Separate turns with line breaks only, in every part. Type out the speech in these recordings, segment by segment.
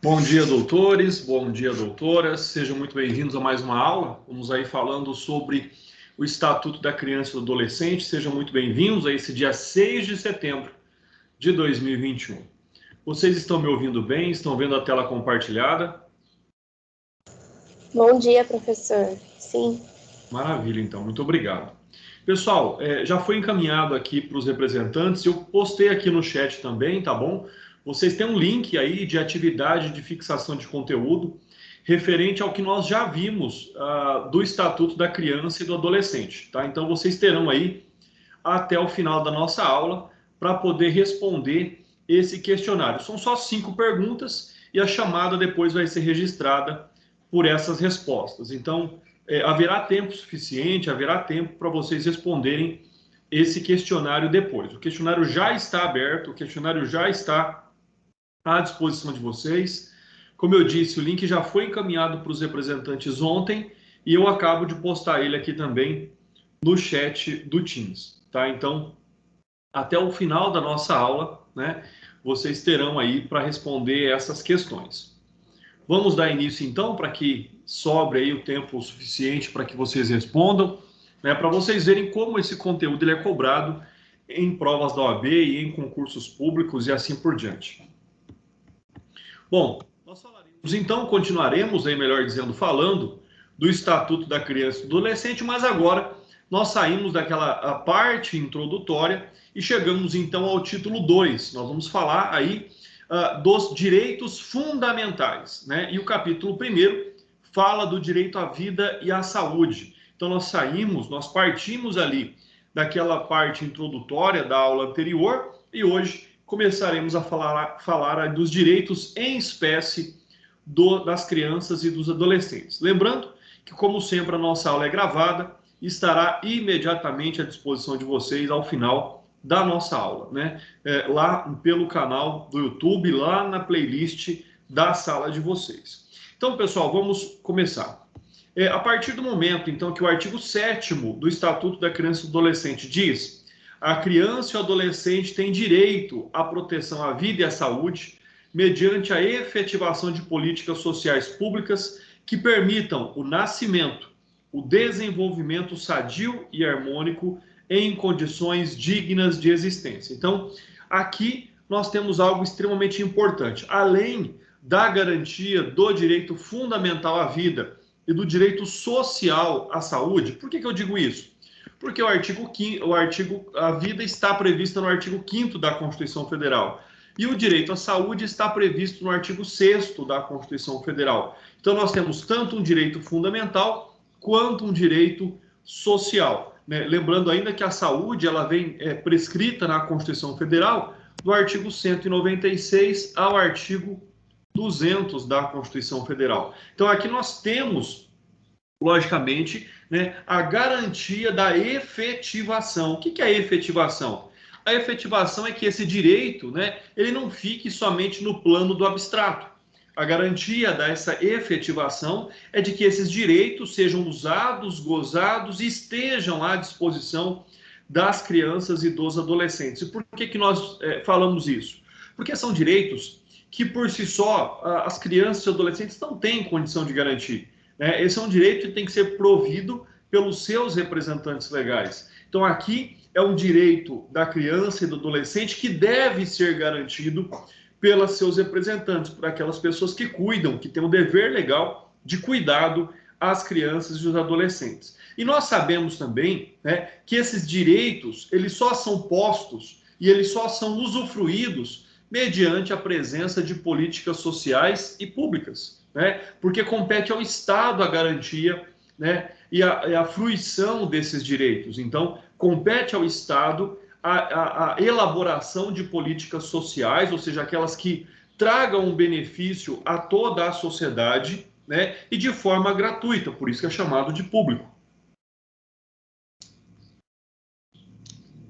Bom dia, doutores, bom dia, doutoras, sejam muito bem-vindos a mais uma aula. Vamos aí falando sobre o Estatuto da Criança e do Adolescente. Sejam muito bem-vindos a esse dia 6 de setembro de 2021. Vocês estão me ouvindo bem? Estão vendo a tela compartilhada?
Bom dia, professor. Sim.
Maravilha, então, muito obrigado. Pessoal, já foi encaminhado aqui para os representantes, eu postei aqui no chat também, tá bom? Vocês têm um link aí de atividade de fixação de conteúdo referente ao que nós já vimos do Estatuto da Criança e do Adolescente, tá? Então, vocês terão aí até o final da nossa aula para poder responder esse questionário. São só 5 perguntas e a chamada depois vai ser registrada por essas respostas. Então, haverá tempo suficiente, haverá tempo para vocês responderem esse questionário depois. O questionário já está aberto, o questionário já está à disposição de vocês. Como eu disse, o link já foi encaminhado para os representantes ontem e eu acabo de postar ele aqui também no chat do Teams, tá? Então, até o final da nossa aula, né, vocês terão aí para responder essas questões. Vamos dar início então para que sobre aí o tempo suficiente para que vocês respondam, né, para vocês verem como esse conteúdo ele é cobrado em provas da OAB e em concursos públicos e assim por diante. Bom, nós falaremos então, continuaremos aí, melhor dizendo, falando do Estatuto da Criança e do Adolescente, mas agora nós saímos daquela parte introdutória e chegamos então ao título 2. Nós vamos falar aí dos direitos fundamentais, né? E o capítulo 1º fala do direito à vida e à saúde. Então nós partimos ali daquela parte introdutória da aula anterior e hoje começaremos a falar dos direitos em espécie das crianças e dos adolescentes. Lembrando que, como sempre, a nossa aula é gravada e estará imediatamente à disposição de vocês ao final da nossa aula, né? Lá pelo canal do YouTube, lá na playlist da sala de vocês. Então, pessoal, vamos começar. A partir do momento, então, que o artigo 7º do Estatuto da Criança e do Adolescente diz: a criança e o adolescente têm direito à proteção à vida e à saúde mediante a efetivação de políticas sociais públicas que permitam o nascimento, o desenvolvimento sadio e harmônico em condições dignas de existência. Então, aqui nós temos algo extremamente importante. Além da garantia do direito fundamental à vida e do direito social à saúde, por que eu digo isso? Porque a vida está prevista no artigo 5º da Constituição Federal. E o direito à saúde está previsto no artigo 6º da Constituição Federal. Então, nós temos tanto um direito fundamental quanto um direito social, né? Lembrando ainda que a saúde ela vem prescrita na Constituição Federal do artigo 196 ao artigo 200 da Constituição Federal. Então, aqui nós temos, logicamente, né, a garantia da efetivação. O que é a efetivação? A efetivação é que esse direito, né, ele não fique somente no plano do abstrato. A garantia dessa efetivação é de que esses direitos sejam usados, gozados e estejam à disposição das crianças e dos adolescentes. E por que nós falamos isso? Porque são direitos que, por si só, as crianças e adolescentes não têm condição de garantir. Esse é um direito que tem que ser provido pelos seus representantes legais. Então, aqui é um direito da criança e do adolescente que deve ser garantido pelos seus representantes, por aquelas pessoas que cuidam, que têm o dever legal de cuidado às crianças e os adolescentes. E nós sabemos também, né, que esses direitos, eles só são postos e eles só são usufruídos mediante a presença de políticas sociais e públicas, né? Porque compete ao Estado a garantia, né, e a fruição desses direitos. Então, compete ao Estado a elaboração de políticas sociais, ou seja, aquelas que tragam um benefício a toda a sociedade, né, e de forma gratuita, por isso que é chamado de público.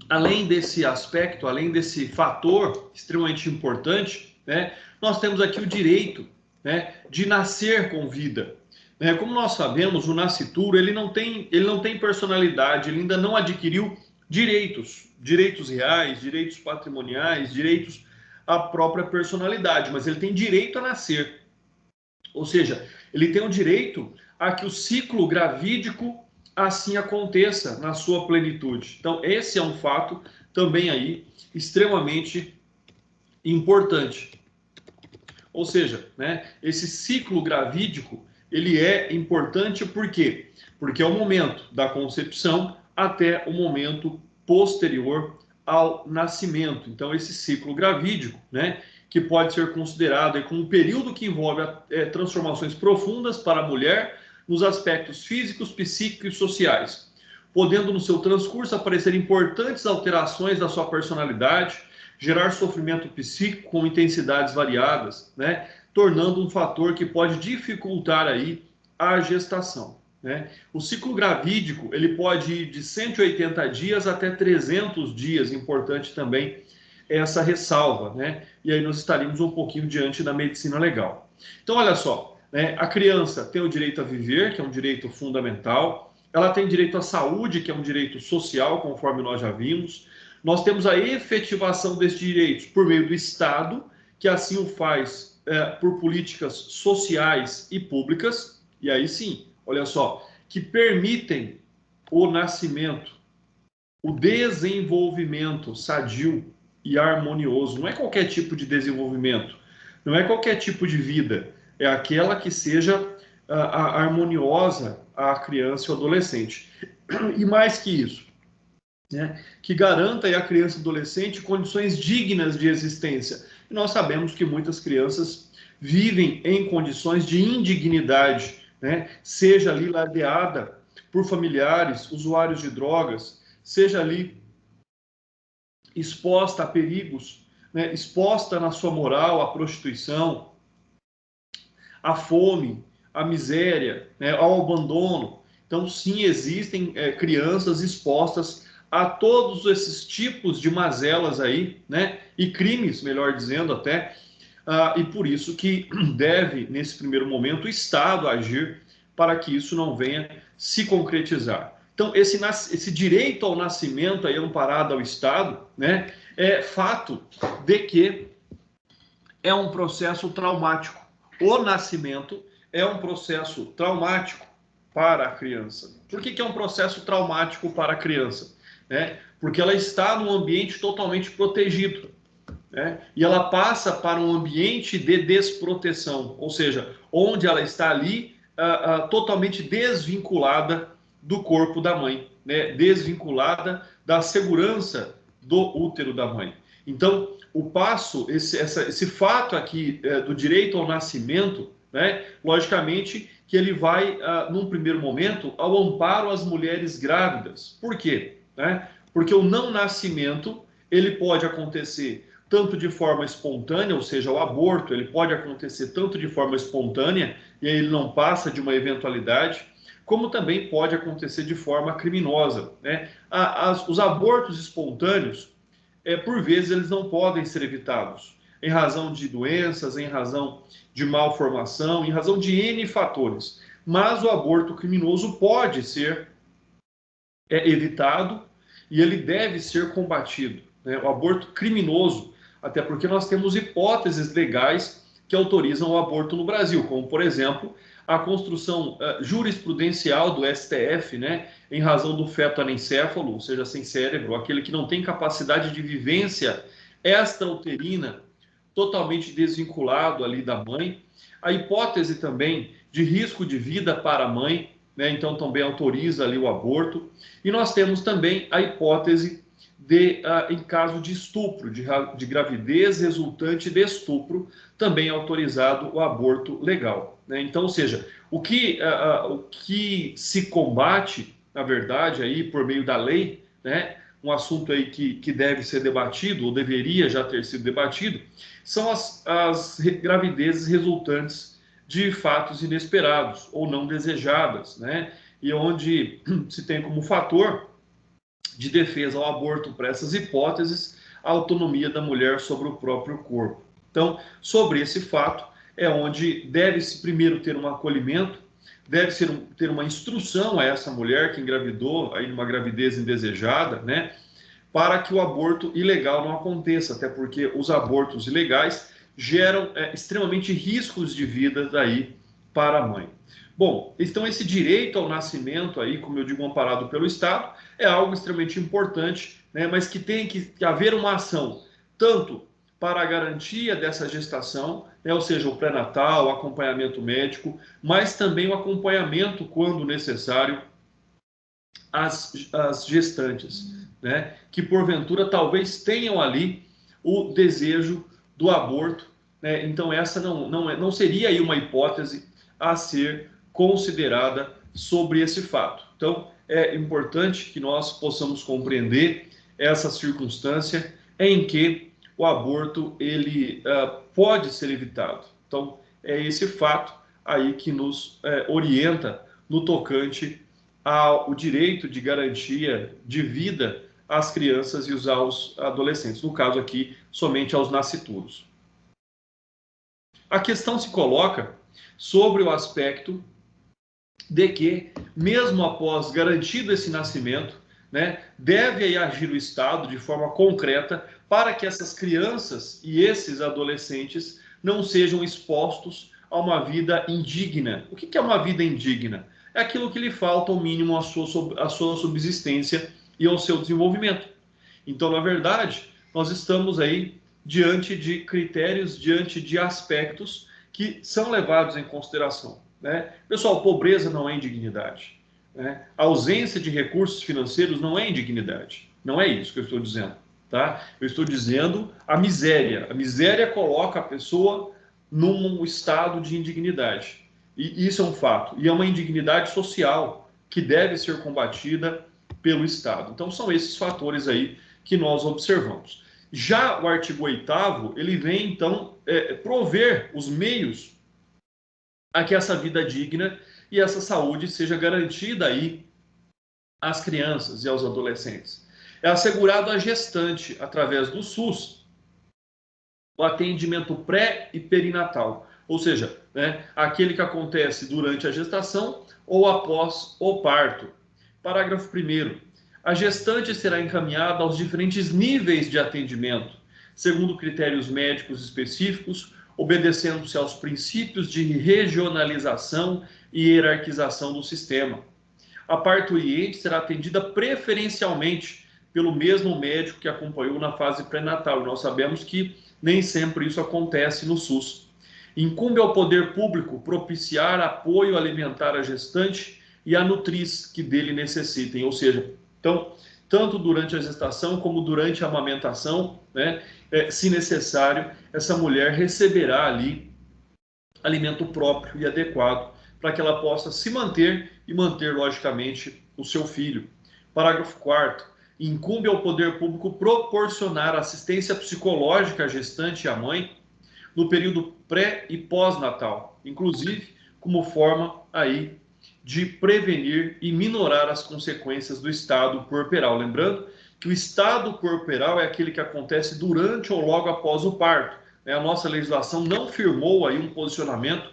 Além desse aspecto, além desse fator extremamente importante, né, nós temos aqui o direito, né, de nascer com vida. Como nós sabemos, o nascituro ele não tem personalidade, ele ainda não adquiriu direitos reais, direitos patrimoniais, direitos à própria personalidade, mas ele tem direito a nascer. Ou seja, ele tem o direito a que o ciclo gravídico assim aconteça na sua plenitude. Então, esse é um fato também aí extremamente importante. Ou seja, né, esse ciclo gravídico, ele é importante por quê? Porque é o momento da concepção até o momento posterior ao nascimento. Então, esse ciclo gravídico, né, que pode ser considerado como um período que envolve transformações profundas para a mulher nos aspectos físicos, psíquicos e sociais, podendo no seu transcurso aparecer importantes alterações da sua personalidade, gerar sofrimento psíquico com intensidades variadas, né, tornando um fator que pode dificultar aí a gestação. Né? O ciclo gravídico ele pode ir de 180 dias até 300 dias, importante também essa ressalva, né? E aí nós estaríamos um pouquinho diante da medicina legal. Então, olha só, né? A criança tem o direito a viver, que é um direito fundamental, ela tem direito à saúde, que é um direito social, conforme nós já vimos. Nós temos a efetivação desses direitos por meio do Estado, que assim o faz por políticas sociais e públicas, e aí sim, olha só, que permitem o nascimento, o desenvolvimento sadio e harmonioso. Não é qualquer tipo de desenvolvimento, não é qualquer tipo de vida, é aquela que seja harmoniosa à criança e ao adolescente. E mais que isso, né, que garanta à criança e adolescente condições dignas de existência. E nós sabemos que muitas crianças vivem em condições de indignidade, né, seja ali ladeada por familiares, usuários de drogas, seja ali exposta a perigos, né, exposta na sua moral à prostituição, à fome, à miséria, né, ao abandono. Então, sim, existem crianças expostas a todos esses tipos de mazelas aí, né, e crimes, melhor dizendo até, e por isso que deve, nesse primeiro momento, o Estado agir para que isso não venha se concretizar. Então, esse direito ao nascimento aí amparado ao Estado, né, é fato de que é um processo traumático. O nascimento é um processo traumático para a criança. Por que é um processo traumático para a criança? Né? Porque ela está num ambiente totalmente protegido. Né? E ela passa para um ambiente de desproteção, ou seja, onde ela está ali totalmente desvinculada do corpo da mãe, né? Desvinculada da segurança do útero da mãe. Então, o passo, esse fato aqui do direito ao nascimento, né? Logicamente que ele vai, num primeiro momento, ao amparo às mulheres grávidas. Por quê? Né? Porque o não nascimento ele pode acontecer tanto de forma espontânea, ou seja, o aborto, ele pode acontecer tanto de forma espontânea, e aí ele não passa de uma eventualidade, como também pode acontecer de forma criminosa. Né? Os abortos espontâneos, por vezes, eles não podem ser evitados, em razão de doenças, em razão de malformação, em razão de N fatores. Mas o aborto criminoso pode ser evitado e ele deve ser combatido. Né? O aborto criminoso, até porque nós temos hipóteses legais que autorizam o aborto no Brasil, como, por exemplo, a construção jurisprudencial do STF, né, em razão do feto anencéfalo, ou seja, sem cérebro, aquele que não tem capacidade de vivência extrauterina, totalmente desvinculado ali da mãe. A hipótese também de risco de vida para a mãe, né, então também autoriza ali o aborto. E nós temos também a hipótese em caso de estupro, de gravidez resultante de estupro, também autorizado o aborto legal. Né? Então, ou seja, o que se combate, na verdade, aí por meio da lei, né, um assunto aí que deve ser debatido, ou deveria já ter sido debatido, são as gravidezes resultantes de fatos inesperados ou não desejadas, né? E onde se tem como fator de defesa ao aborto para essas hipóteses a autonomia da mulher sobre o próprio corpo. Então, sobre esse fato, é onde deve-se primeiro ter um acolhimento, deve-se ter uma instrução a essa mulher que engravidou, aí numa gravidez indesejada, né, para que o aborto ilegal não aconteça, até porque os abortos ilegais geram extremamente riscos de vida daí para a mãe. Bom, então esse direito ao nascimento aí, como eu digo, amparado pelo Estado, é algo extremamente importante, né, mas que tem que haver uma ação, tanto para a garantia dessa gestação, né, ou seja, o pré-natal, o acompanhamento médico, mas também o acompanhamento, quando necessário, às gestantes, né, que porventura talvez tenham ali o desejo do aborto, né, então essa não seria aí uma hipótese a ser considerada sobre esse fato. Então, é importante que nós possamos compreender essa circunstância em que o aborto ele pode ser evitado. Então, é esse fato aí que nos orienta no tocante ao direito de garantia de vida às crianças e aos adolescentes, no caso aqui, somente aos nascituros. A questão se coloca sobre o aspecto de que, mesmo após garantido esse nascimento, né, deve aí agir o Estado de forma concreta para que essas crianças e esses adolescentes não sejam expostos a uma vida indigna. O que é uma vida indigna? É aquilo que lhe falta ao mínimo à sua subsistência e ao seu desenvolvimento. Então, na verdade, nós estamos aí diante de critérios, diante de aspectos que são levados em consideração, né? Pessoal, pobreza não é indignidade, né? A ausência de recursos financeiros não é indignidade. Não é isso que eu estou dizendo, tá? Eu estou dizendo a miséria. A miséria coloca a pessoa num estado de indignidade. E isso é um fato. E é uma indignidade social que deve ser combatida pelo Estado. Então, são esses fatores aí que nós observamos. Já o artigo 8º, ele vem, então, prover os meios a que essa vida digna e essa saúde seja garantida aí às crianças e aos adolescentes. É assegurado à gestante, através do SUS, o atendimento pré e perinatal, ou seja, né, aquele que acontece durante a gestação ou após o parto. Parágrafo 1º. A gestante será encaminhada aos diferentes níveis de atendimento, segundo critérios médicos específicos, obedecendo-se aos princípios de regionalização e hierarquização do sistema. A parturiente será atendida preferencialmente pelo mesmo médico que acompanhou na fase pré-natal. Nós sabemos que nem sempre isso acontece no SUS. Incumbe ao poder público propiciar apoio alimentar à gestante e à nutriz que dele necessitem, ou seja, então, tanto durante a gestação como durante a amamentação, né, se necessário, essa mulher receberá ali alimento próprio e adequado para que ela possa se manter e manter, logicamente, o seu filho. Parágrafo 4º. Incumbe ao poder público proporcionar assistência psicológica à gestante e à mãe no período pré e pós-natal, inclusive como forma aí de prevenir e minorar as consequências do estado puerperal. Lembrando que o estado puerperal é aquele que acontece durante ou logo após o parto. A nossa legislação não firmou aí um posicionamento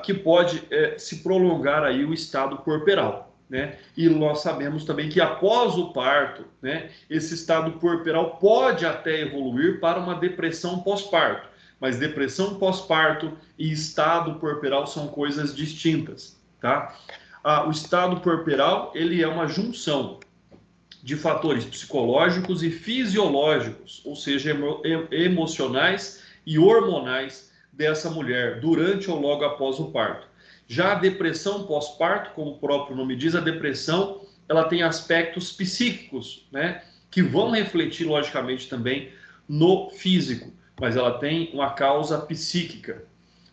que pode se prolongar aí o estado puerperal, né? E nós sabemos também que após o parto, né, esse estado puerperal pode até evoluir para uma depressão pós-parto, mas depressão pós-parto e estado puerperal são coisas distintas, tá? O estado puerperal, ele é uma junção de fatores psicológicos e fisiológicos, ou seja, emocionais e hormonais dessa mulher durante ou logo após o parto. Já a depressão pós-parto, como o próprio nome diz, a depressão ela tem aspectos psíquicos, né, que vão refletir logicamente também no físico, mas ela tem uma causa psíquica.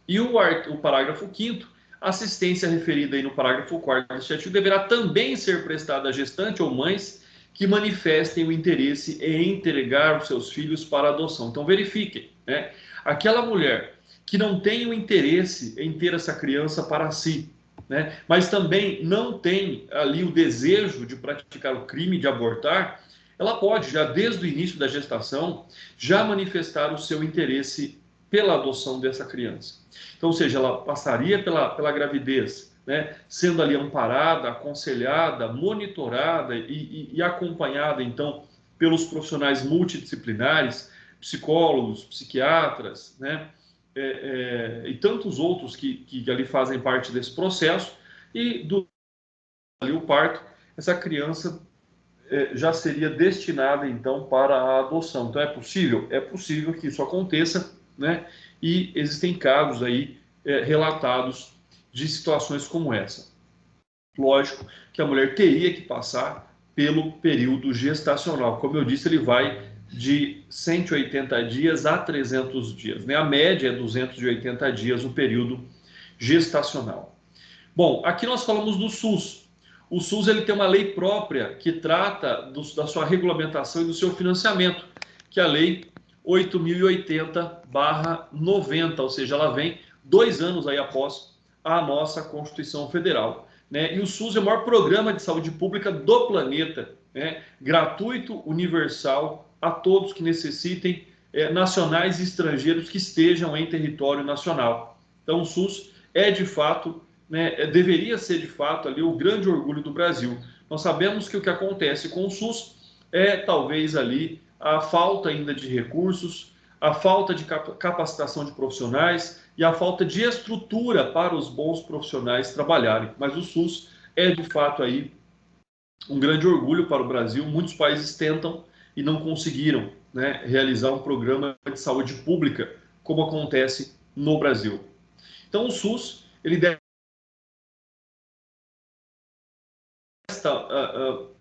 E o parágrafo 5º, assistência referida aí no parágrafo 4º deste artigo deverá também ser prestada à gestante ou mães que manifestem o interesse em entregar os seus filhos para adoção. Então verifiquem, né? Aquela mulher que não tem o interesse em ter essa criança para si, né, mas também não tem ali o desejo de praticar o crime de abortar, ela pode, já desde o início da gestação, já manifestar o seu interesse pela adoção dessa criança. Então, ou seja, ela passaria pela gravidez, né, sendo ali amparada, aconselhada, monitorada e acompanhada, então, pelos profissionais multidisciplinares, psicólogos, psiquiatras, né, e tantos outros que ali fazem parte desse processo, e do ali o parto, essa criança já seria destinada, então, para a adoção. Então, é possível? É possível que isso aconteça, né? E existem casos aí relatados de situações como essa. Lógico que a mulher teria que passar pelo período gestacional. Como eu disse, ele vai de 180 dias a 300 dias, né? A média é 280 dias o período gestacional. Bom, aqui nós falamos do SUS. O SUS ele tem uma lei própria que trata da sua regulamentação e do seu financiamento, que é a Lei 8.080/90, ou seja, ela vem 2 anos aí após a nossa Constituição Federal, né? E o SUS é o maior programa de saúde pública do planeta, né? Gratuito, universal, a todos que necessitem, nacionais e estrangeiros que estejam em território nacional. Então, o SUS é de fato, né, deveria ser de fato ali o grande orgulho do Brasil. Nós sabemos que o que acontece com o SUS é talvez ali a falta ainda de recursos, a falta de capacitação de profissionais e a falta de estrutura para os bons profissionais trabalharem. Mas o SUS é de fato aí um grande orgulho para o Brasil. Muitos países tentam e não conseguiram, né, realizar um programa de saúde pública como acontece no Brasil. Então o SUS ele deve esta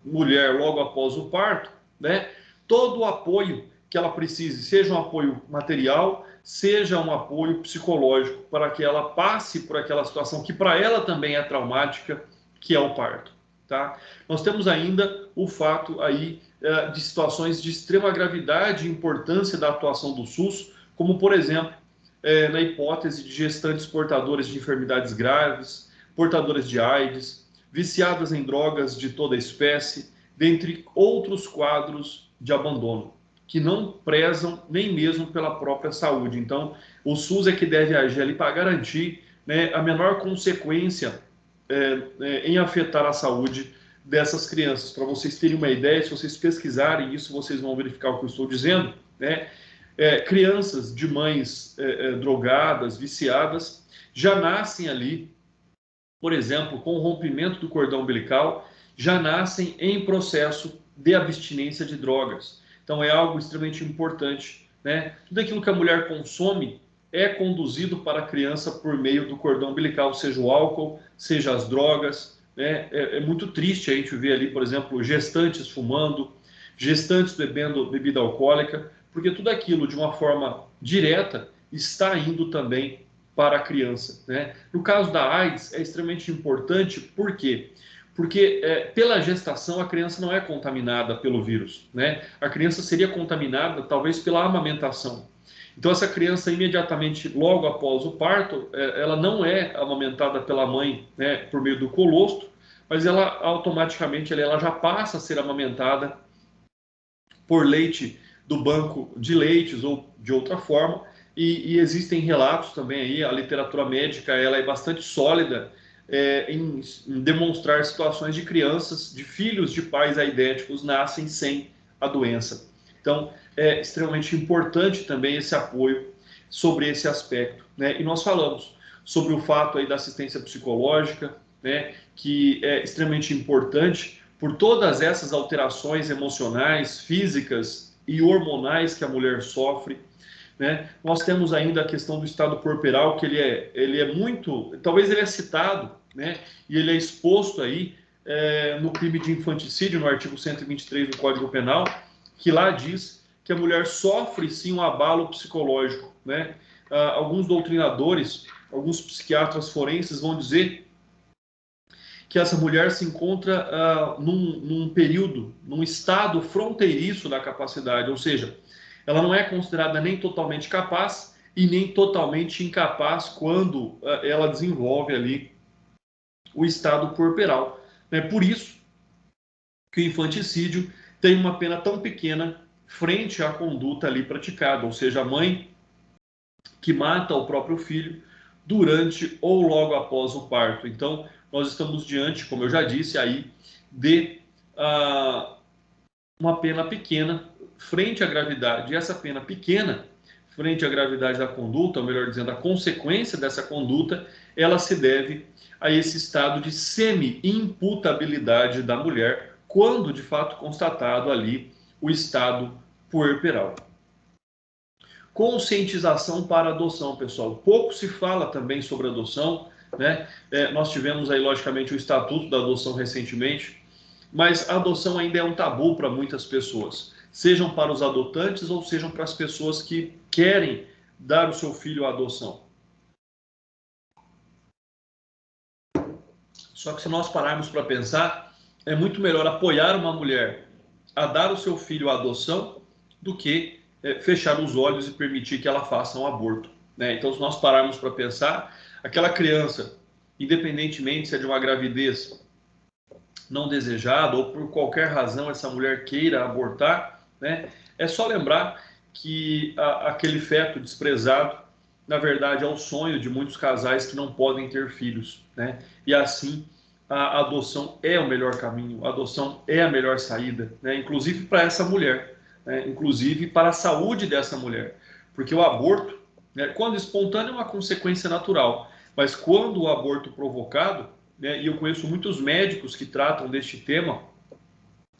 mulher logo após o parto, né, todo o apoio que ela precise, seja um apoio material, seja um apoio psicológico, para que ela passe por aquela situação que para ela também é traumática, que é o parto. Tá? Nós temos ainda o fato aí de situações de extrema gravidade e importância da atuação do SUS, como por exemplo, na hipótese de gestantes portadoras de enfermidades graves, portadoras de AIDS, viciadas em drogas de toda espécie, dentre outros quadros de abandono, que não prezam nem mesmo pela própria saúde. Então, o SUS é que deve agir ali para garantir, né, a menor consequência em afetar a saúde dessas crianças. Para vocês terem uma ideia, se vocês pesquisarem isso, vocês vão verificar o que eu estou dizendo, né? Crianças de mães drogadas, viciadas, já nascem ali, por exemplo, com o rompimento do cordão umbilical, já nascem em processo de abstinência de drogas. Então é algo extremamente importante, né? Tudo aquilo que a mulher consome é conduzido para a criança por meio do cordão umbilical, seja o álcool, seja as drogas, né? É muito triste a gente ver ali, por exemplo, gestantes fumando, gestantes bebendo bebida alcoólica, porque tudo aquilo, de uma forma direta, está indo também para a criança, né? No caso da AIDS, é extremamente importante, por quê? Porque pela gestação a criança não é contaminada pelo vírus, né? A criança seria contaminada talvez pela amamentação. Então essa criança imediatamente, logo após o parto, ela não é amamentada pela mãe, né, por meio do colostro, mas ela automaticamente ela já passa a ser amamentada por leite do banco de leites ou de outra forma, e existem relatos também aí, a literatura médica ela é bastante sólida em demonstrar situações de crianças, de filhos de pais aidéticos nascem sem a doença. Então, é extremamente importante também esse apoio sobre esse aspecto, né? E nós falamos sobre o fato aí da assistência psicológica, né, que é extremamente importante por todas essas alterações emocionais, físicas e hormonais que a mulher sofre, né? Nós temos ainda a questão do estado corporal, que ele é muito, talvez ele é citado, né? E ele é exposto aí no crime de infanticídio, no artigo 123 do Código Penal, que lá diz que a mulher sofre sim um abalo psicológico, né? Alguns doutrinadores, alguns psiquiatras forenses vão dizer que essa mulher se encontra num período, num estado fronteiriço da capacidade, ou seja, ela não é considerada nem totalmente capaz e nem totalmente incapaz quando ela desenvolve ali o estado corporal. É por isso que o infanticídio tem uma pena tão pequena frente à conduta ali praticada, ou seja, a mãe que mata o próprio filho durante ou logo após o parto. Então, nós estamos diante, como eu já disse, aí de uma pena pequena frente à gravidade. E essa pena pequena frente à gravidade da conduta, ou melhor dizendo, a consequência dessa conduta, ela se deve a esse estado de semi-imputabilidade da mulher, quando de fato constatado ali o estado puerperal. Conscientização para adoção, pessoal. Pouco se fala também sobre adoção, né? Nós tivemos aí, logicamente, o Estatuto da Adoção recentemente, mas a adoção ainda é um tabu para muitas pessoas, sejam para os adotantes ou sejam para as pessoas que querem dar o seu filho à adoção. Só que se nós pararmos para pensar, é muito melhor apoiar uma mulher a dar o seu filho à adoção do que fechar os olhos e permitir que ela faça um aborto, né? Então, se nós pararmos para pensar, aquela criança, independentemente se é de uma gravidez não desejada ou por qualquer razão essa mulher queira abortar, né? É só lembrar que aquele feto desprezado, na verdade, é o sonho de muitos casais que não podem ter filhos, né? E assim, a adoção é o melhor caminho, a adoção é a melhor saída, né? Inclusive para essa mulher, né? Inclusive para a saúde dessa mulher, porque o aborto, né, quando espontâneo, é uma consequência natural, mas quando o aborto provocado, né, e eu conheço muitos médicos que tratam deste tema,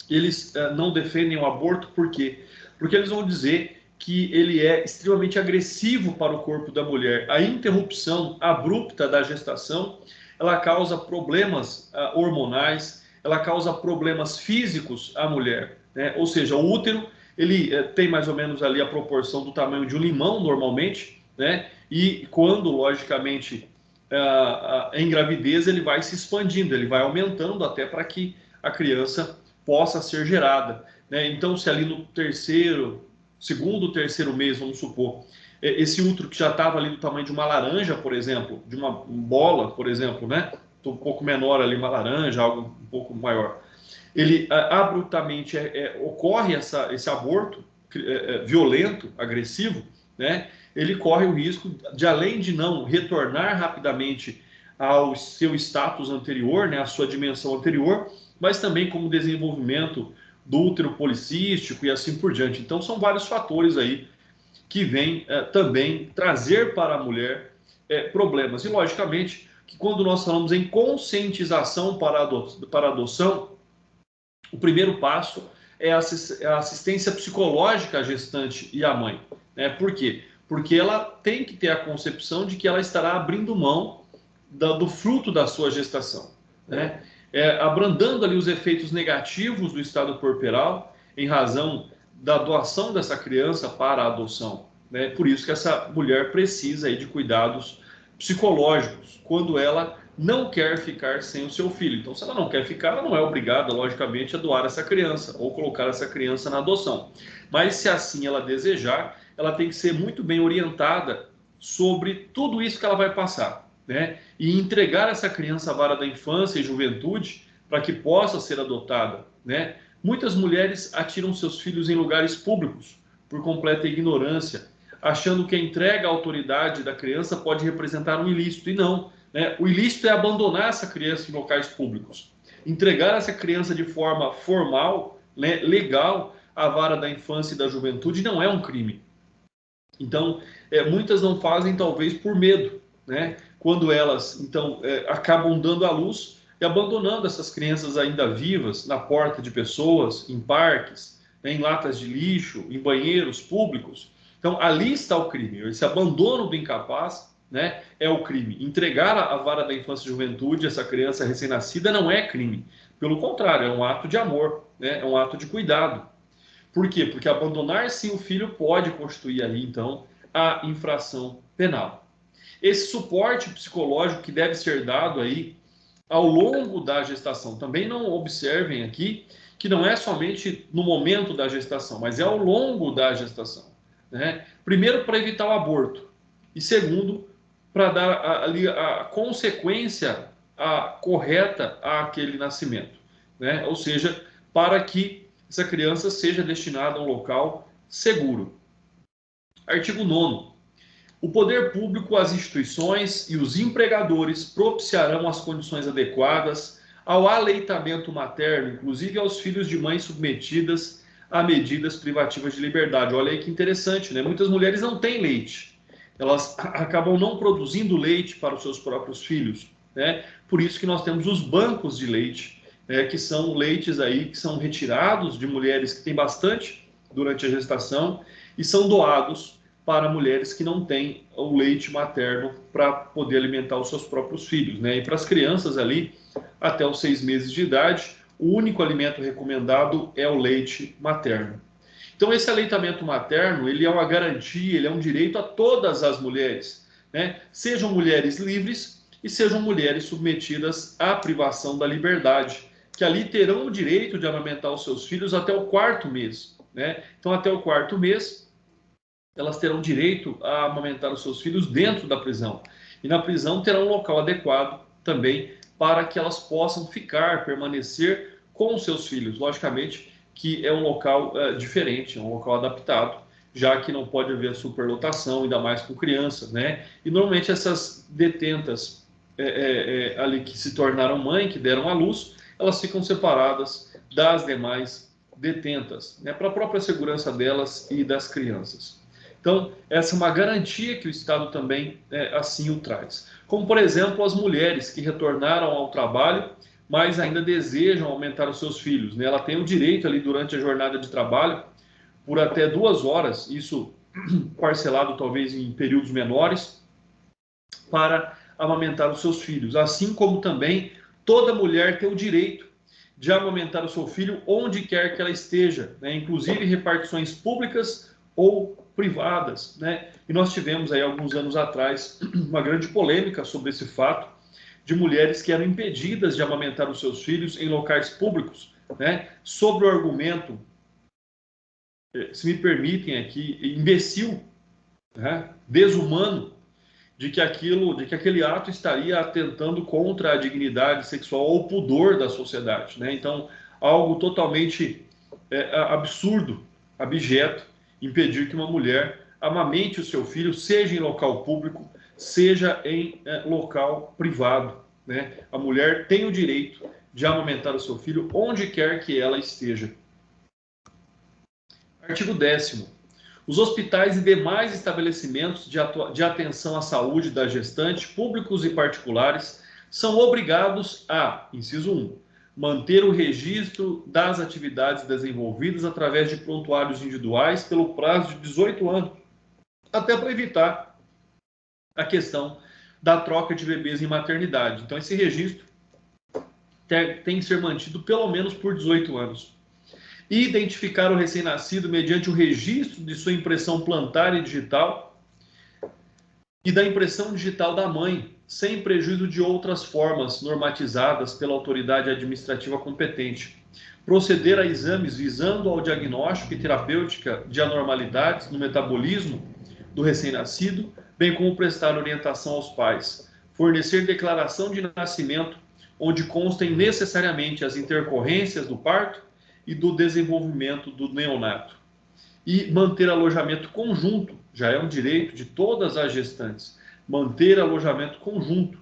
eles não defendem o aborto, por quê? Porque eles vão dizer que ele é extremamente agressivo para o corpo da mulher. A interrupção abrupta da gestação, ela causa problemas hormonais, ela causa problemas físicos à mulher, né? Ou seja, o útero, ele tem mais ou menos ali a proporção do tamanho de um limão, normalmente, né? E quando, logicamente, em gravidez, ele vai se expandindo, ele vai aumentando até para que a criança possa ser gerada, né? Então, se ali no segundo, terceiro mês, vamos supor, esse útero que já estava ali do tamanho de uma laranja, por exemplo, de uma bola, por exemplo, né? Um pouco menor ali, uma laranja, algo um pouco maior. Ele abruptamente ocorre esse aborto violento, agressivo, né? Ele corre o risco de, além de não retornar rapidamente ao seu status anterior, né, à sua dimensão anterior, mas também como desenvolvimento do útero policístico e assim por diante. Então, são vários fatores aí que vêm também trazer para a mulher problemas. E, logicamente, que quando nós falamos em conscientização para a adoção, o primeiro passo é a assistência psicológica à gestante e à mãe, né? Por quê? Porque ela tem que ter a concepção de que ela estará abrindo mão do fruto da sua gestação, né? Abrandando ali os efeitos negativos do estado corporal em razão da doação dessa criança para a adoção, né? Por isso que essa mulher precisa aí de cuidados psicológicos quando ela não quer ficar sem o seu filho. Então, se ela não quer ficar, ela não é obrigada, logicamente, a doar essa criança ou colocar essa criança na adoção. Mas se assim ela desejar, ela tem que ser muito bem orientada sobre tudo isso que ela vai passar, né? E entregar essa criança à vara da infância e juventude para que possa ser adotada, né? Muitas mulheres atiram seus filhos em lugares públicos por completa ignorância, achando que a entrega à autoridade da criança pode representar um ilícito, e não, né? O ilícito é abandonar essa criança em locais públicos. Entregar essa criança de forma formal, né, legal, à vara da infância e da juventude não é um crime. Então, muitas não fazem talvez por medo, né? Quando elas, então, acabam dando à luz e abandonando essas crianças ainda vivas na porta de pessoas, em parques, né, em latas de lixo, em banheiros públicos. Então, ali está o crime. Esse abandono do incapaz, né, é o crime. Entregar a vara da infância e juventude, essa criança recém-nascida, não é crime. Pelo contrário, é um ato de amor, né, é um ato de cuidado. Por quê? Porque abandonar sim o filho pode constituir ali, então, a infração penal. Esse suporte psicológico que deve ser dado aí ao longo da gestação. Também não observem aqui que não é somente no momento da gestação, mas é ao longo da gestação, né? Primeiro, para evitar o aborto. E segundo, para dar ali a consequência correta àquele nascimento, né? Ou seja, para que essa criança seja destinada a um local seguro. Artigo 9º. O poder público, as instituições e os empregadores propiciarão as condições adequadas ao aleitamento materno, inclusive aos filhos de mães submetidas a medidas privativas de liberdade. Olha aí que interessante, né? Muitas mulheres não têm leite. Elas acabam não produzindo leite para os seus próprios filhos, né? Por isso que nós temos os bancos de leite, né? Que são leites aí que são retirados de mulheres que têm bastante durante a gestação e são doados para mulheres que não têm o leite materno para poder alimentar os seus próprios filhos, né? E para as crianças ali, até os 6 meses de idade, o único alimento recomendado é o leite materno. Então, esse aleitamento materno, ele é uma garantia, ele é um direito a todas as mulheres, né? Sejam mulheres livres e sejam mulheres submetidas à privação da liberdade, que ali terão o direito de amamentar os seus filhos até o 4º mês, né? Então, até o 4º mês, elas terão direito a amamentar os seus filhos dentro da prisão. E na prisão terão um local adequado também para que elas possam ficar, permanecer com os seus filhos. Logicamente que é um local diferente, é um local adaptado, já que não pode haver superlotação, ainda mais com crianças, né? E normalmente essas detentas ali que se tornaram mãe, que deram à luz, elas ficam separadas das demais detentas, né? Para a própria segurança delas e das crianças. Então, essa é uma garantia que o Estado também assim o traz. Como, por exemplo, as mulheres que retornaram ao trabalho, mas ainda desejam aumentar os seus filhos, né? Ela tem o direito ali durante a jornada de trabalho, por até 2 horas, isso parcelado talvez em períodos menores, para amamentar os seus filhos. Assim como também toda mulher tem o direito de amamentar o seu filho onde quer que ela esteja, né? Inclusive repartições públicas ou privadas, né? E nós tivemos aí alguns anos atrás uma grande polêmica sobre esse fato de mulheres que eram impedidas de amamentar os seus filhos em locais públicos, né? Sobre o argumento, se me permitem aqui, imbecil, né? Desumano, de que aquele ato estaria atentando contra a dignidade sexual ou o pudor da sociedade, né? Então, algo totalmente absurdo, abjeto, impedir que uma mulher amamente o seu filho, seja em local público, seja em local privado, né? A mulher tem o direito de amamentar o seu filho onde quer que ela esteja. Artigo 10º. Os hospitais e demais estabelecimentos de atenção à saúde da gestante, públicos e particulares, são obrigados a, inciso 1, manter o registro das atividades desenvolvidas através de prontuários individuais pelo prazo de 18 anos, até para evitar a questão da troca de bebês em maternidade. Então, esse registro tem que ser mantido pelo menos por 18 anos. Identificar o recém-nascido mediante o registro de sua impressão plantar e digital e da impressão digital da mãe, sem prejuízo de outras formas normatizadas pela autoridade administrativa competente. Proceder a exames visando ao diagnóstico e terapêutica de anormalidades no metabolismo do recém-nascido, bem como prestar orientação aos pais. Fornecer declaração de nascimento, onde constem necessariamente as intercorrências do parto e do desenvolvimento do neonato. E manter alojamento conjunto, já é um direito de todas as gestantes, manter alojamento conjunto,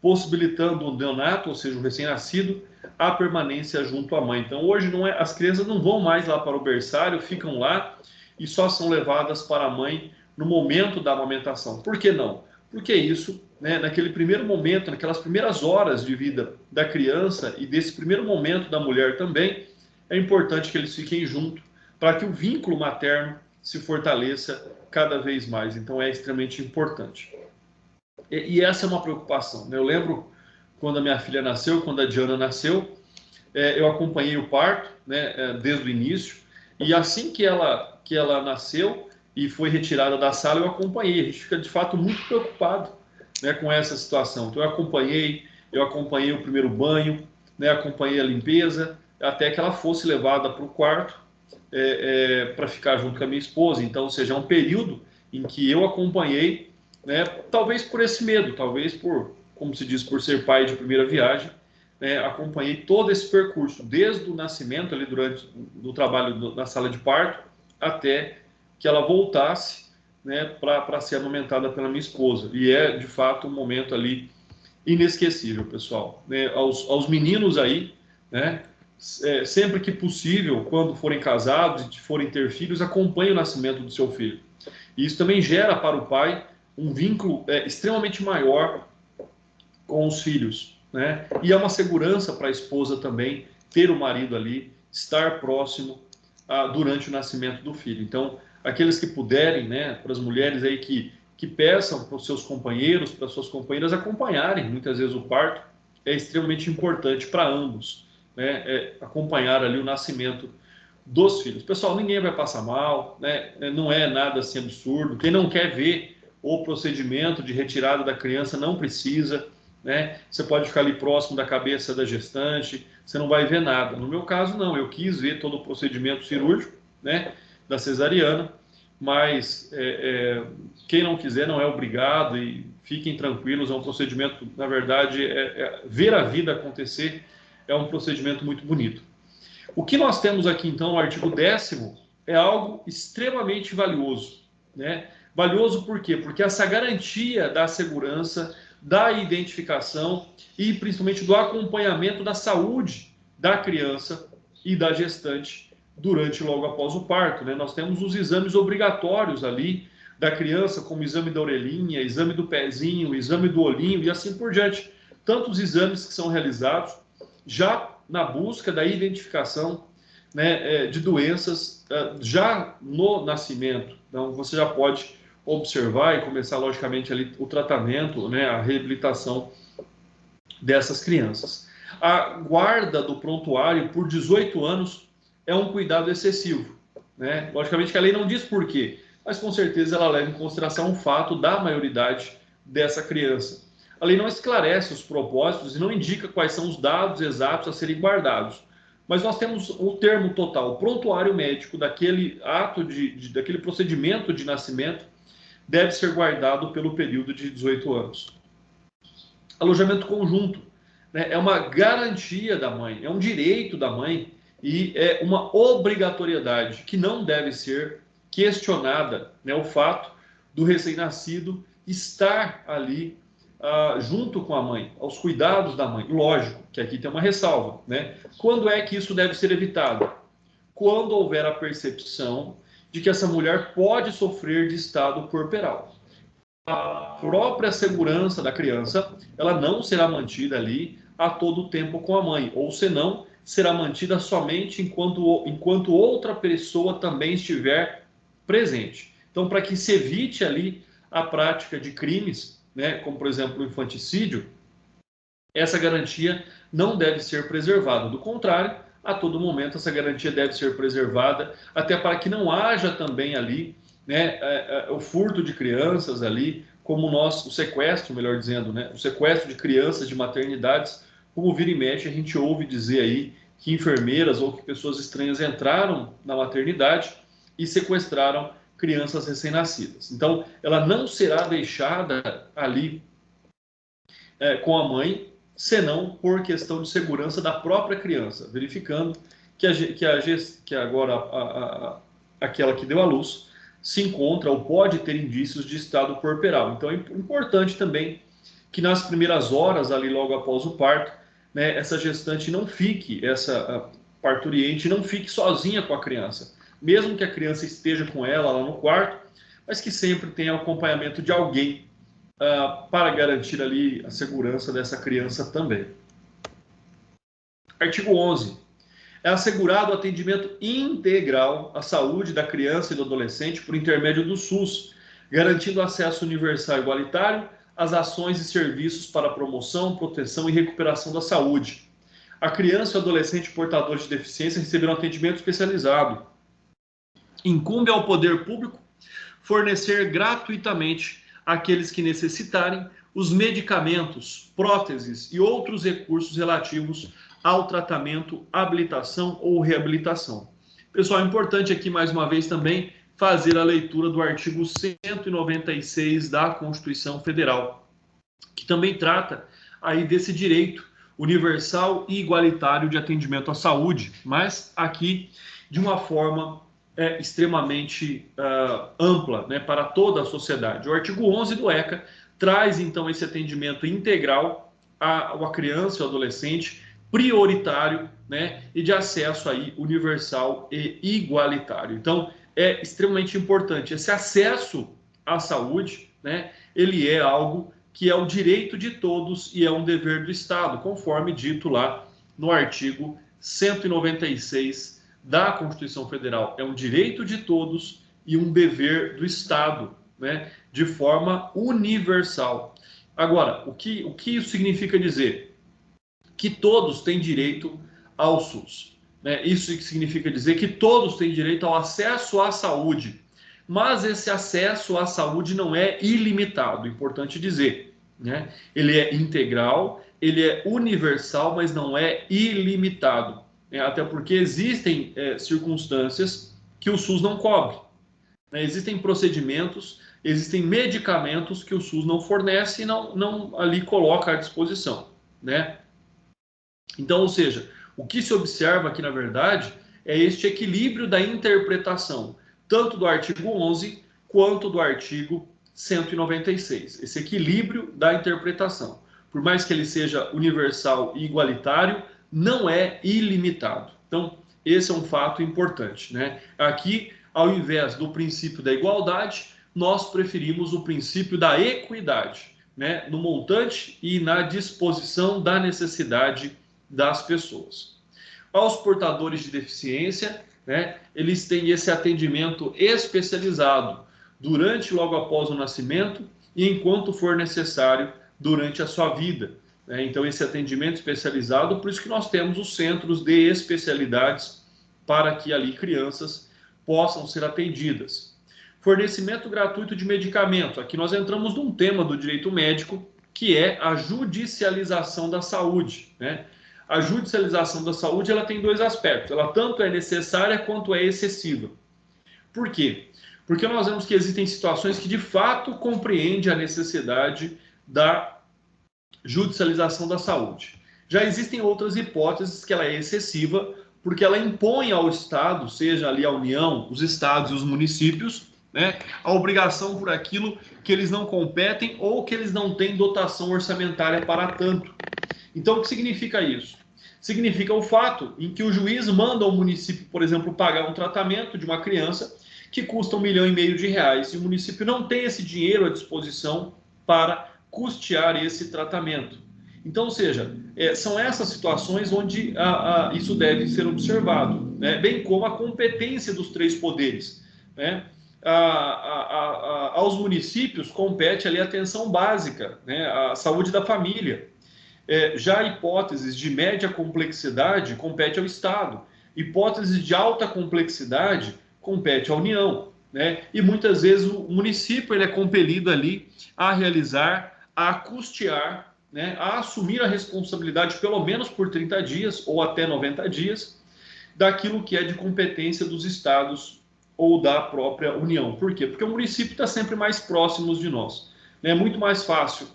possibilitando o neonato, ou seja, o recém-nascido, a permanência junto à mãe. Então, hoje as crianças não vão mais lá para o berçário, ficam lá e só são levadas para a mãe no momento da amamentação. Por que não? Porque isso, né, naquele primeiro momento, naquelas primeiras horas de vida da criança e desse primeiro momento da mulher também, é importante que eles fiquem juntos para que o vínculo materno se fortaleça cada vez mais. Então, é extremamente importante. E essa é uma preocupação, né? Eu lembro quando a minha filha nasceu, quando a Diana nasceu, eu acompanhei o parto, né, desde o início, e assim que ela nasceu e foi retirada da sala, eu acompanhei. A gente fica, de fato, muito preocupado, né, com essa situação. Então, eu acompanhei o primeiro banho, né, acompanhei a limpeza, até que ela fosse levada para o quarto para ficar junto com a minha esposa. Então, ou seja, é um período em que eu acompanhei, né, talvez por esse medo, talvez por, como se diz, por ser pai de primeira viagem, né, acompanhei todo esse percurso, desde o nascimento, ali durante o trabalho na sala de parto, até que ela voltasse, né, para ser amamentada pela minha esposa. E é, de fato, um momento ali inesquecível, pessoal. Né, aos meninos aí, né, sempre que possível, quando forem casados e forem ter filhos, acompanhem o nascimento do seu filho. E isso também gera para o pai um vínculo extremamente maior com os filhos, né? E é uma segurança para a esposa também ter o marido ali, estar próximo durante o nascimento do filho. Então, aqueles que puderem, né, para as mulheres aí que peçam para os seus companheiros, para as suas companheiras acompanharem muitas vezes o parto, é extremamente importante para ambos, né, acompanhar ali o nascimento dos filhos. Pessoal, ninguém vai passar mal, né, não é nada assim absurdo. Quem não quer ver o procedimento de retirada da criança não precisa, né? Você pode ficar ali próximo da cabeça da gestante, você não vai ver nada. No meu caso, não, eu quis ver todo o procedimento cirúrgico, né, da cesariana, mas quem não quiser não é obrigado e fiquem tranquilos, é um procedimento, na verdade, ver a vida acontecer é um procedimento muito bonito. O que nós temos aqui, então, no artigo 10º, é algo extremamente valioso, né? Valioso por quê? Porque essa garantia da segurança, da identificação e principalmente do acompanhamento da saúde da criança e da gestante durante e logo após o parto, né? Nós temos os exames obrigatórios ali da criança, como o exame da orelhinha, exame do pezinho, exame do olhinho e assim por diante. Tantos exames que são realizados já na busca da identificação, né, de doenças já no nascimento. Então, você já pode observar e começar, logicamente, ali o tratamento, né, a reabilitação dessas crianças. A guarda do prontuário por 18 anos é um cuidado excessivo, né? Logicamente que a lei não diz por quê, mas com certeza ela leva em consideração o fato da maioridade dessa criança. A lei não esclarece os propósitos e não indica quais são os dados exatos a serem guardados. Mas nós temos o termo total, o prontuário médico daquele ato daquele procedimento de nascimento deve ser guardado pelo período de 18 anos. Alojamento conjunto, né, é uma garantia da mãe, é um direito da mãe e é uma obrigatoriedade que não deve ser questionada, né, o fato do recém-nascido estar ali junto com a mãe, aos cuidados da mãe. Lógico que aqui tem uma ressalva, né? Quando é que isso deve ser evitado? Quando houver a percepção de que essa mulher pode sofrer de estado puerperal. A própria segurança da criança, ela não será mantida ali a todo tempo com a mãe, ou senão será mantida somente enquanto outra pessoa também estiver presente. Então, para que se evite ali a prática de crimes, né, como por exemplo o infanticídio, essa garantia não deve ser preservada. Do contrário, a todo momento essa garantia deve ser preservada, até para que não haja também ali, né, o furto de crianças ali, como o sequestro, melhor dizendo, né, o sequestro de crianças de maternidades, como vira e mexe a gente ouve dizer aí que enfermeiras ou que pessoas estranhas entraram na maternidade e sequestraram crianças recém-nascidas. Então, ela não será deixada ali com a mãe, senão por questão de segurança da própria criança, verificando que agora aquela que deu à luz se encontra ou pode ter indícios de estado puerperal. Então, é importante também que nas primeiras horas, ali logo após o parto, né, essa gestante não fique, essa parturiente não fique sozinha com a criança, mesmo que a criança esteja com ela lá no quarto, mas que sempre tenha o acompanhamento de alguém para garantir ali a segurança dessa criança também. Artigo 11. É assegurado o atendimento integral à saúde da criança e do adolescente por intermédio do SUS, garantindo acesso universal e igualitário às ações e serviços para promoção, proteção e recuperação da saúde. A criança e o adolescente portador de deficiência receberão atendimento especializado. Incumbe ao poder público fornecer gratuitamente àqueles que necessitarem os medicamentos, próteses e outros recursos relativos ao tratamento, habilitação ou reabilitação. Pessoal, é importante aqui mais uma vez também fazer a leitura do artigo 196 da Constituição Federal, que também trata aí desse direito universal e igualitário de atendimento à saúde, mas aqui de uma forma extremamente ampla, né, para toda a sociedade. O artigo 11 do ECA traz então esse atendimento integral à criança e ao adolescente, prioritário, né, e de acesso aí universal e igualitário. Então, é extremamente importante. Esse acesso à saúde, né, ele é algo que é o direito de todos e é um dever do Estado, conforme dito lá no artigo 196 da Constituição Federal. É um direito de todos e um dever do Estado, né, de forma universal. Agora, o que isso significa dizer? Que todos têm direito ao SUS, né? Isso significa dizer que todos têm direito ao acesso à saúde, mas esse acesso à saúde não é ilimitado, importante dizer, né? Ele é integral, ele é universal, mas não é ilimitado, né? Até porque existem circunstâncias que o SUS não cobre, né? Existem procedimentos, existem medicamentos que o SUS não fornece e não ali coloca à disposição, né? Então, ou seja, o que se observa aqui, na verdade, é este equilíbrio da interpretação, tanto do artigo 11 quanto do artigo 196. Esse equilíbrio da interpretação, por mais que ele seja universal e igualitário, não é ilimitado. Então, esse é um fato importante, né? Aqui, ao invés do princípio da igualdade, nós preferimos o princípio da equidade, né? No montante e na disposição da necessidade das pessoas. Aos portadores de deficiência, né, eles têm esse atendimento especializado durante e logo após o nascimento e enquanto for necessário durante a sua vida, né? Então, esse atendimento especializado, por isso que nós temos os centros de especialidades para que ali crianças possam ser atendidas. Fornecimento gratuito de medicamento. Aqui nós entramos num tema do direito médico, que é a judicialização da saúde, né? A judicialização da saúde, ela tem dois aspectos. Ela tanto é necessária quanto é excessiva. Por quê? Porque nós vemos que existem situações que de fato compreendem a necessidade da judicialização da saúde. Já existem outras hipóteses que ela é excessiva, porque ela impõe ao Estado, seja ali a União, os estados e os municípios, né, a obrigação por aquilo que eles não competem ou que eles não têm dotação orçamentária para tanto. Então, o que significa isso? Significa o fato em que o juiz manda ao município, por exemplo, pagar um tratamento de uma criança que custa R$1,5 milhão e o município não tem esse dinheiro à disposição para custear esse tratamento. Então, ou seja, são essas situações onde isso deve ser observado, né? Bem como a competência dos três poderes, né? Aos municípios compete ali a atenção básica, né? A saúde da família. Já hipóteses de média complexidade compete ao Estado. Hipóteses de alta complexidade compete à União, né? E muitas vezes o município ele é compelido ali a realizar, a custear, né? A assumir a responsabilidade pelo menos por 30 dias ou até 90 dias daquilo que é de competência dos estados ou da própria União. Por quê? Porque o município está sempre mais próximo de nós. É muito mais fácil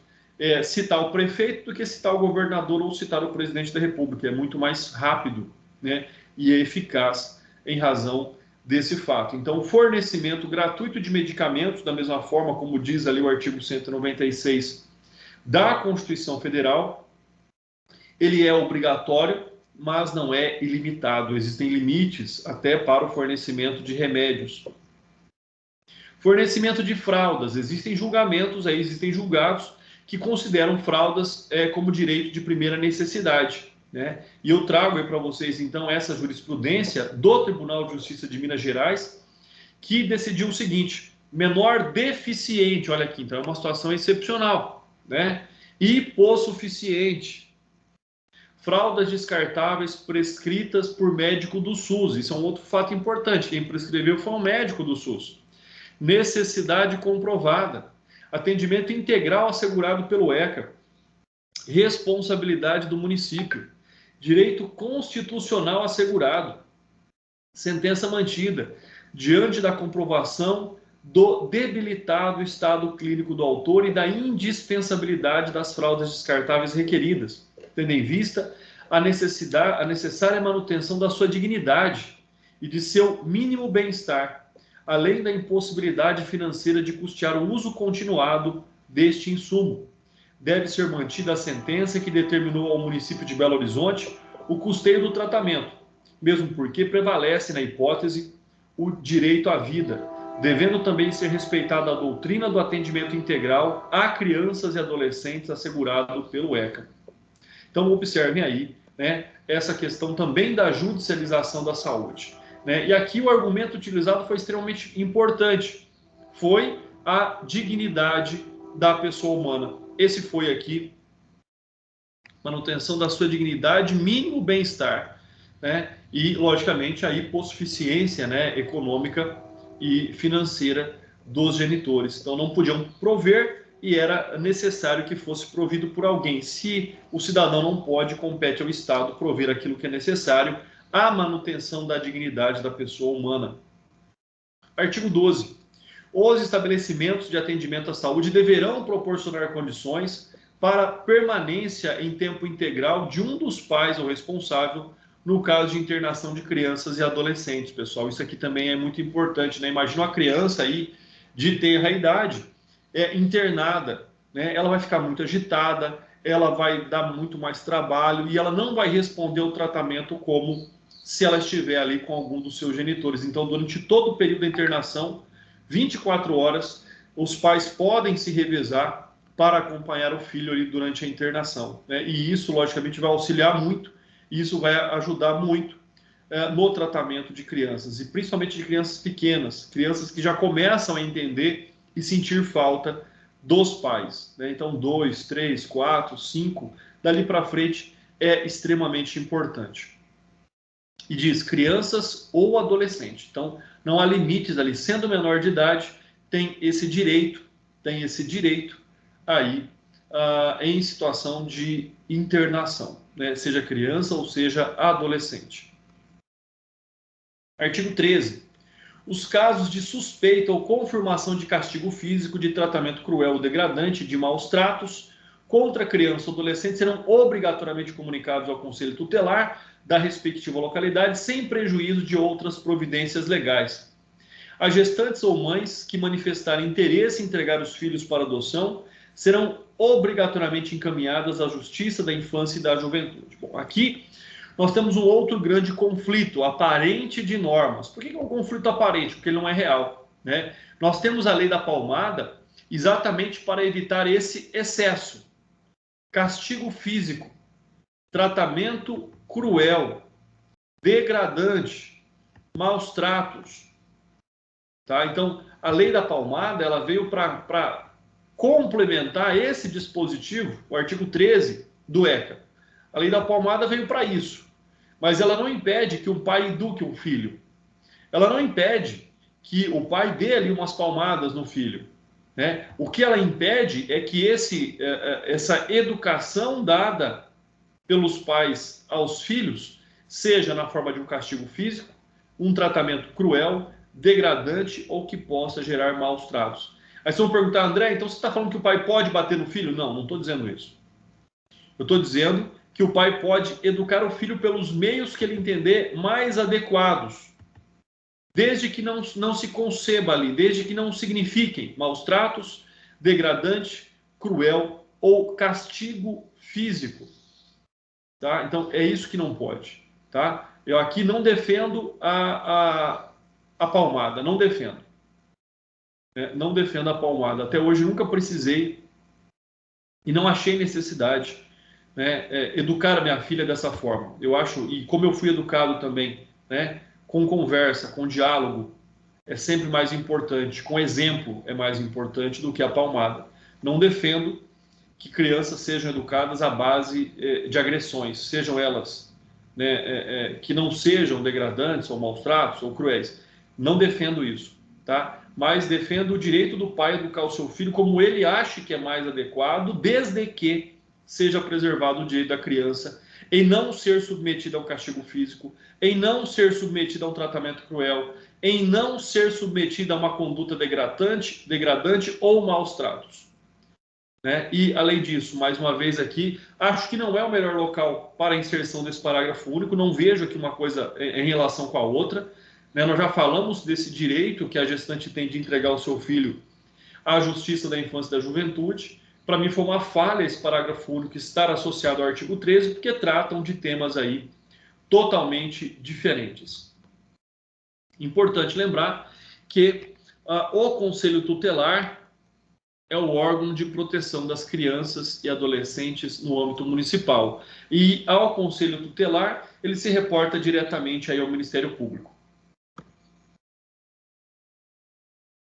citar o prefeito do que citar o governador ou citar o presidente da República. É muito mais rápido, né, e eficaz em razão desse fato. Então, o fornecimento gratuito de medicamentos, da mesma forma como diz ali o artigo 196 da Constituição Federal, ele é obrigatório, mas não é ilimitado. Existem limites até para o fornecimento de remédios. Fornecimento de fraldas. Existem julgamentos, existem julgados que consideram fraldas como direito de primeira necessidade, né? E eu trago aí para vocês, então, essa jurisprudência do Tribunal de Justiça de Minas Gerais, que decidiu o seguinte: menor deficiente, olha aqui, então é uma situação excepcional, né? Hipossuficiente. Fraldas descartáveis prescritas por médico do SUS. Isso é um outro fato importante. Quem prescreveu foi um médico do SUS. Necessidade comprovada. Atendimento integral assegurado pelo ECA. Responsabilidade do município. Direito constitucional assegurado. Sentença mantida. Diante da comprovação do debilitado estado clínico do autor e da indispensabilidade das fraldas descartáveis requeridas, tendo em vista a necessária manutenção da sua dignidade e de seu mínimo bem-estar, além da impossibilidade financeira de custear o uso continuado deste insumo. Deve ser mantida a sentença que determinou ao município de Belo Horizonte o custeio do tratamento, mesmo porque prevalece na hipótese o direito à vida, devendo também ser respeitada a doutrina do atendimento integral a crianças e adolescentes assegurado pelo ECA. Então, observem aí, né, essa questão também da judicialização da saúde, né? E aqui o argumento utilizado foi extremamente importante, foi a dignidade da pessoa humana. Esse foi aqui, manutenção da sua dignidade, mínimo bem-estar, né? E, logicamente, a hipossuficiência, né, econômica e financeira dos genitores. Então, não podiam prover e era necessário que fosse provido por alguém. Se o cidadão não pode, compete ao Estado prover aquilo que é necessário à manutenção da dignidade da pessoa humana. Artigo 12. Os estabelecimentos de atendimento à saúde deverão proporcionar condições para permanência em tempo integral de um dos pais ou responsável no caso de internação de crianças e adolescentes, pessoal. Isso aqui também é muito importante, né? Imagina uma criança aí de tenra idade, internada, né? Ela vai ficar muito agitada, ela vai dar muito mais trabalho e ela não vai responder ao tratamento como se ela estiver ali com algum dos seus genitores. Então, durante todo o período da internação, 24 horas, os pais podem se revezar para acompanhar o filho ali durante a internação, né? E isso, logicamente, vai auxiliar muito, e isso vai ajudar muito no tratamento de crianças, e principalmente de crianças pequenas, crianças que já começam a entender e sentir falta dos pais, né? Então, 2, 3, 4, 5, dali para frente é extremamente importante. E diz crianças ou adolescente. Então, não há limites ali. Sendo menor de idade, tem esse direito aí em situação de internação, né? Seja criança ou seja adolescente. Artigo 13. Os casos de suspeita ou confirmação de castigo físico, de tratamento cruel ou degradante, de maus tratos contra criança ou adolescente serão obrigatoriamente comunicados ao Conselho Tutelar da respectiva localidade, sem prejuízo de outras providências legais. As gestantes ou mães que manifestarem interesse em entregar os filhos para adoção serão obrigatoriamente encaminhadas à Justiça da Infância e da Juventude. Bom, aqui nós temos um outro grande conflito aparente de normas. Por que é um conflito aparente? Porque ele não é real, né? Nós temos a lei da palmada exatamente para evitar esse excesso. Castigo físico, tratamento cruel, degradante, maus tratos. Tá? Então, a lei da palmada ela veio para complementar esse dispositivo, o artigo 13 do ECA. A lei da palmada veio para isso. Mas ela não impede que um pai eduque um filho. Ela não impede que o pai dê ali umas palmadas no filho, né? O que ela impede é que essa educação dada pelos pais aos filhos seja na forma de um castigo físico, um tratamento cruel, degradante ou que possa gerar maus tratos. Aí vocês vão perguntar, André, então você está falando que o pai pode bater no filho? Não, não estou dizendo isso. Eu estou dizendo que o pai pode educar o filho pelos meios que ele entender mais adequados, desde que não se conceba ali, desde que não signifiquem maus tratos, degradante, cruel ou castigo físico. Tá? Então, é isso que não pode. Tá? Eu aqui não defendo a palmada, não defendo. Não defendo a palmada. Até hoje nunca precisei e não achei necessidade, né, educar a minha filha dessa forma. Eu acho, e como eu fui educado também, né, com conversa, com diálogo, é sempre mais importante, com exemplo é mais importante do que a palmada. Não defendo que crianças sejam educadas à base de agressões, sejam elas, né, que não sejam degradantes ou maus tratos ou cruéis. Não defendo isso, tá? Mas defendo o direito do pai educar o seu filho como ele acha que é mais adequado, desde que seja preservado o direito da criança em não ser submetida ao castigo físico, em não ser submetida a um tratamento cruel, em não ser submetida a uma conduta degradante ou maus tratos. Né? E, além disso, mais uma vez aqui, acho que não é o melhor local para a inserção desse parágrafo único, não vejo aqui uma coisa em relação com a outra. Né? Nós já falamos desse direito que a gestante tem de entregar o seu filho à Justiça da Infância e da Juventude. Para mim foi uma falha esse parágrafo único estar associado ao artigo 13, porque tratam de temas aí totalmente diferentes. Importante lembrar que o Conselho Tutelar é o órgão de proteção das crianças e adolescentes no âmbito municipal. E ao Conselho Tutelar, ele se reporta diretamente aí ao Ministério Público.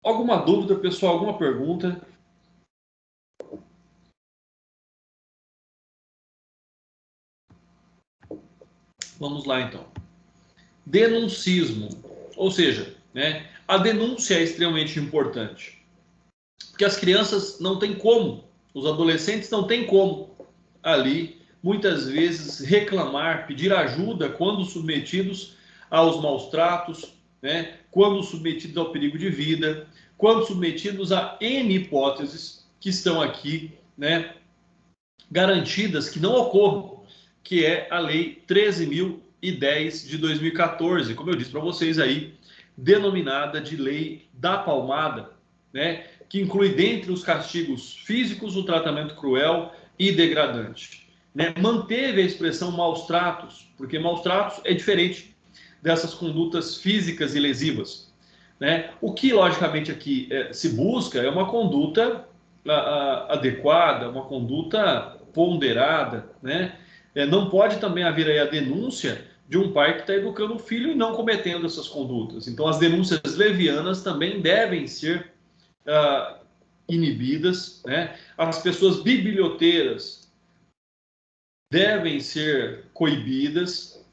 Alguma dúvida, pessoal? Alguma pergunta? Vamos lá, então. Denuncismo, ou seja, a denúncia é extremamente importante. Porque as crianças não têm como, os adolescentes não têm como ali, muitas vezes, reclamar, pedir ajuda quando submetidos aos maus tratos, quando submetidos ao perigo de vida, quando submetidos a N hipóteses que estão aqui, garantidas que não ocorram, que é a Lei 13.010 de 2014, como eu disse para vocês aí, denominada de Lei da Palmada, que inclui dentre os castigos físicos o tratamento cruel e degradante. Manteve a expressão maus tratos, porque maus tratos é diferente dessas condutas físicas e lesivas. O que, logicamente, aqui se busca é uma conduta adequada, uma conduta ponderada. Não pode também haver aí a denúncia de um pai que está educando o filho e não cometendo essas condutas. Então, as denúncias levianas também devem ser inibidas, As pessoas biblioteiras devem ser coibidas,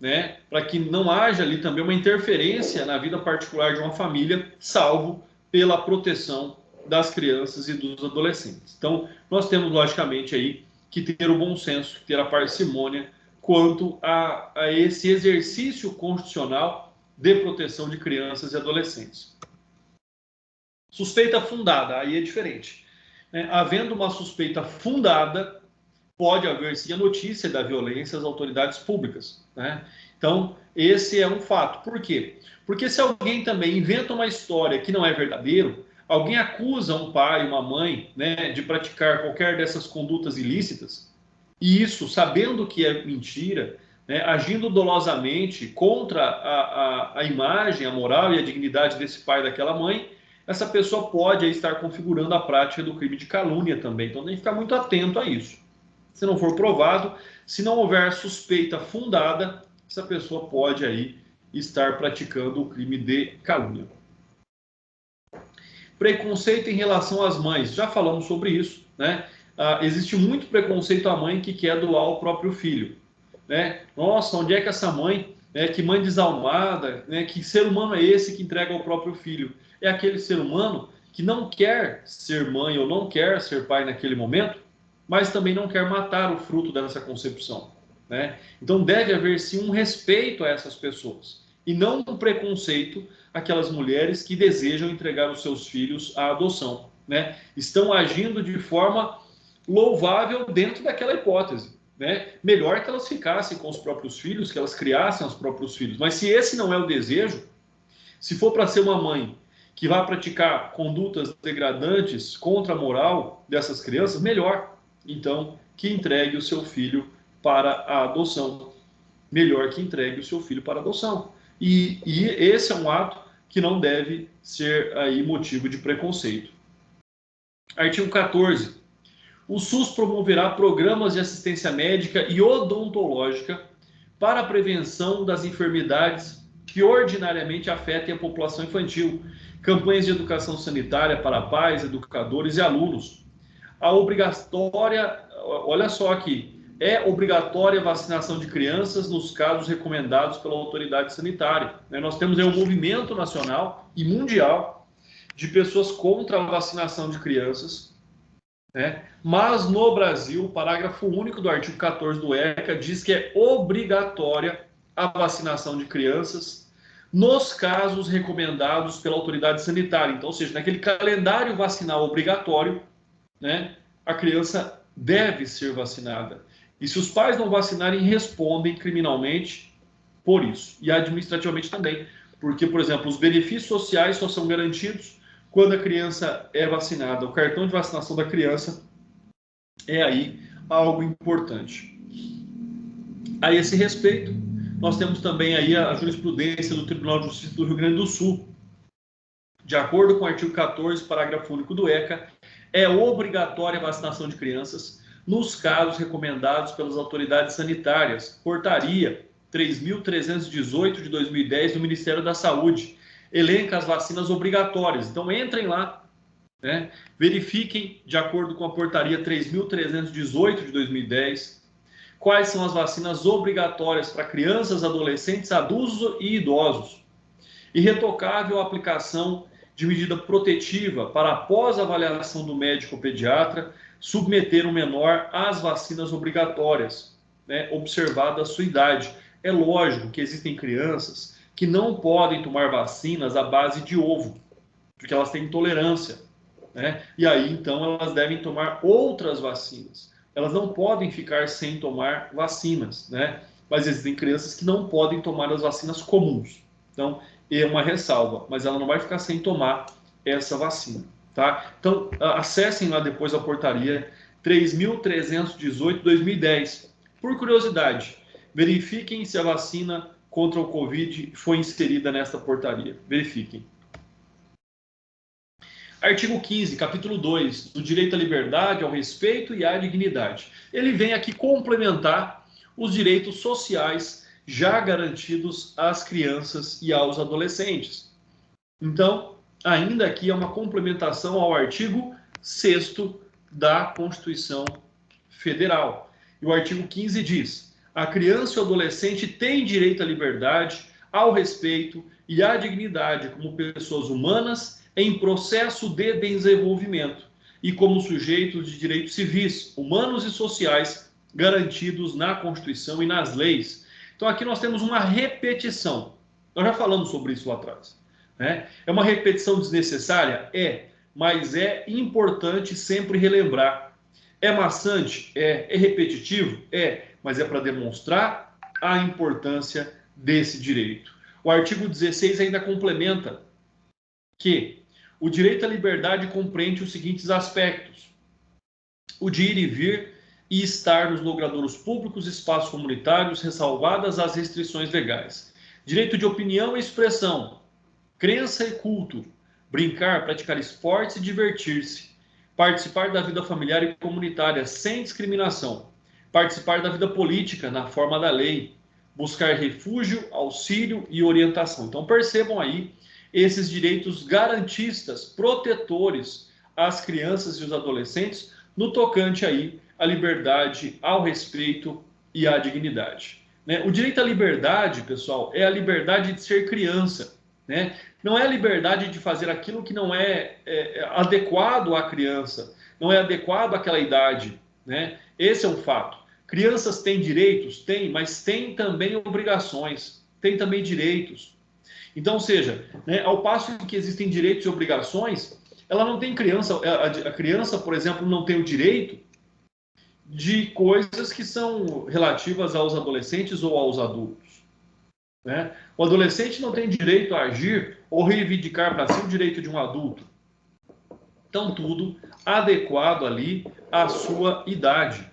para que não haja ali também uma interferência na vida particular de uma família, salvo pela proteção das crianças e dos adolescentes. Então, nós temos, logicamente, aí que ter o bom senso, ter a parcimônia quanto a esse exercício constitucional de proteção de crianças e adolescentes. Suspeita fundada, aí é diferente. Havendo uma suspeita fundada, pode haver sim a notícia da violência às autoridades públicas. Então, esse é um fato. Por quê? Porque se alguém também inventa uma história que não é verdadeira, alguém acusa um pai, uma mãe, de praticar qualquer dessas condutas ilícitas, e isso, sabendo que é mentira, agindo dolosamente contra a imagem, a moral e a dignidade desse pai e daquela mãe, essa pessoa pode aí estar configurando a prática do crime de calúnia também. Então tem que ficar muito atento a isso. Se não for provado, se não houver suspeita fundada, essa pessoa pode aí estar praticando o crime de calúnia. Preconceito em relação às mães. Já falamos sobre isso, existe muito preconceito à mãe que quer doar o próprio filho. Nossa, onde é que essa mãe, que mãe desalmada, que ser humano é esse que entrega o próprio filho? É aquele ser humano que não quer ser mãe ou não quer ser pai naquele momento, mas também não quer matar o fruto dessa concepção. Então deve haver sim um respeito a essas pessoas e não um preconceito àquelas mulheres que desejam entregar os seus filhos à adoção. Estão agindo de forma louvável dentro daquela hipótese. Melhor que elas ficassem com os próprios filhos, que elas criassem os próprios filhos. Mas se esse não é o desejo, se for para ser uma mãe que vai praticar condutas degradantes contra a moral dessas crianças, melhor, então, que entregue o seu filho para a adoção. Melhor que entregue o seu filho para a adoção. E esse é um ato que não deve ser aí motivo de preconceito. Artigo 14. O SUS promoverá programas de assistência médica e odontológica para a prevenção das enfermidades que ordinariamente afetem a população infantil, campanhas de educação sanitária para pais, educadores e alunos. A obrigatória, olha só aqui, é obrigatória a vacinação de crianças nos casos recomendados pela autoridade sanitária. Nós temos aí um movimento nacional e mundial de pessoas contra a vacinação de crianças, mas no Brasil, o parágrafo único do artigo 14 do ECA diz que é obrigatória a vacinação de crianças nos casos recomendados pela autoridade sanitária. Então, ou seja, naquele calendário vacinal obrigatório, a criança deve ser vacinada. E se os pais não vacinarem, respondem criminalmente por isso. E administrativamente também. Porque, por exemplo, os benefícios sociais só são garantidos quando a criança é vacinada. O cartão de vacinação da criança é aí algo importante. A esse respeito, nós temos também aí a jurisprudência do Tribunal de Justiça do Rio Grande do Sul. De acordo com o artigo 14, parágrafo único do ECA, é obrigatória a vacinação de crianças nos casos recomendados pelas autoridades sanitárias. Portaria 3.318 de 2010 do Ministério da Saúde elenca as vacinas obrigatórias. Então, entrem lá, né? Verifiquem, de acordo com a portaria 3.318 de 2010, quais são as vacinas obrigatórias para crianças, adolescentes, adultos e idosos. Irretocável a aplicação de medida protetiva para, após a avaliação do médico ou pediatra, submeter o menor às vacinas obrigatórias, né, observada a sua idade. É lógico que existem crianças que não podem tomar vacinas à base de ovo, porque elas têm intolerância, né? E aí, então, elas devem tomar outras vacinas. Elas não podem ficar sem tomar vacinas, né? Mas existem crianças que não podem tomar as vacinas comuns. Então, é uma ressalva, mas ela não vai ficar sem tomar essa vacina, tá? Então, acessem lá depois a portaria 3.318 de 2010. Por curiosidade, verifiquem se a vacina contra o Covid foi inserida nesta portaria. Verifiquem. Artigo 15, capítulo 2, do direito à liberdade, ao respeito e à dignidade. Ele vem aqui complementar os direitos sociais já garantidos às crianças e aos adolescentes. Então, ainda aqui é uma complementação ao artigo 6º da Constituição Federal. E o artigo 15 diz: a criança e o adolescente têm direito à liberdade, ao respeito e à dignidade como pessoas humanas em processo de desenvolvimento e como sujeitos de direitos civis, humanos e sociais garantidos na Constituição e nas leis. Então aqui nós temos uma repetição. Nós já falamos sobre isso lá atrás, né? É uma repetição desnecessária? É, mas é importante sempre relembrar. É maçante? É repetitivo? É, mas é para demonstrar a importância desse direito. O artigo 16 ainda complementa que o direito à liberdade compreende os seguintes aspectos: o de ir e vir e estar nos logradouros públicos, espaços comunitários, ressalvadas as restrições legais. Direito de opinião e expressão, crença e culto, brincar, praticar esportes e divertir-se, participar da vida familiar e comunitária sem discriminação, participar da vida política na forma da lei, buscar refúgio, auxílio e orientação. Então percebam aí esses direitos garantistas, protetores às crianças e os adolescentes no tocante aí à liberdade, ao respeito e à dignidade, né? O direito à liberdade, pessoal, é a liberdade de ser criança, né? Não é a liberdade de fazer aquilo que não é adequado à criança, não é adequado àquela idade, né? Esse é um fato. Crianças têm direitos? Têm, mas têm também obrigações, têm também direitos. Então, ou seja, né, ao passo em que existem direitos e obrigações, ela não tem criança, a criança, por exemplo, não tem o direito de coisas que são relativas aos adolescentes ou aos adultos, né? O adolescente não tem direito a agir ou reivindicar para si o direito de um adulto. Então, tudo adequado ali à sua idade.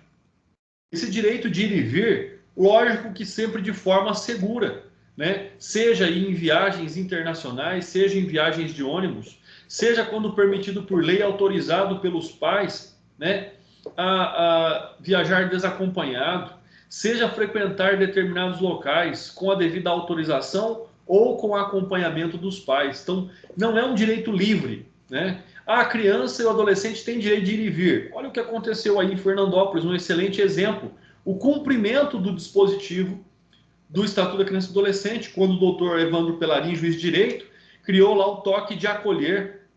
Esse direito de ir e vir, lógico que sempre de forma segura, né? Seja em viagens internacionais, seja em viagens de ônibus, seja quando permitido por lei, autorizado pelos pais, né, a viajar desacompanhado, seja frequentar determinados locais com a devida autorização ou com acompanhamento dos pais. Então, não é um direito livre, né? A criança e o adolescente têm direito de ir e vir. Olha o que aconteceu aí em Fernandópolis, um excelente exemplo. O cumprimento do dispositivo do Estatuto da Criança e do Adolescente, quando o doutor Evandro Pelarin, juiz de direito, criou lá o toque de acolher.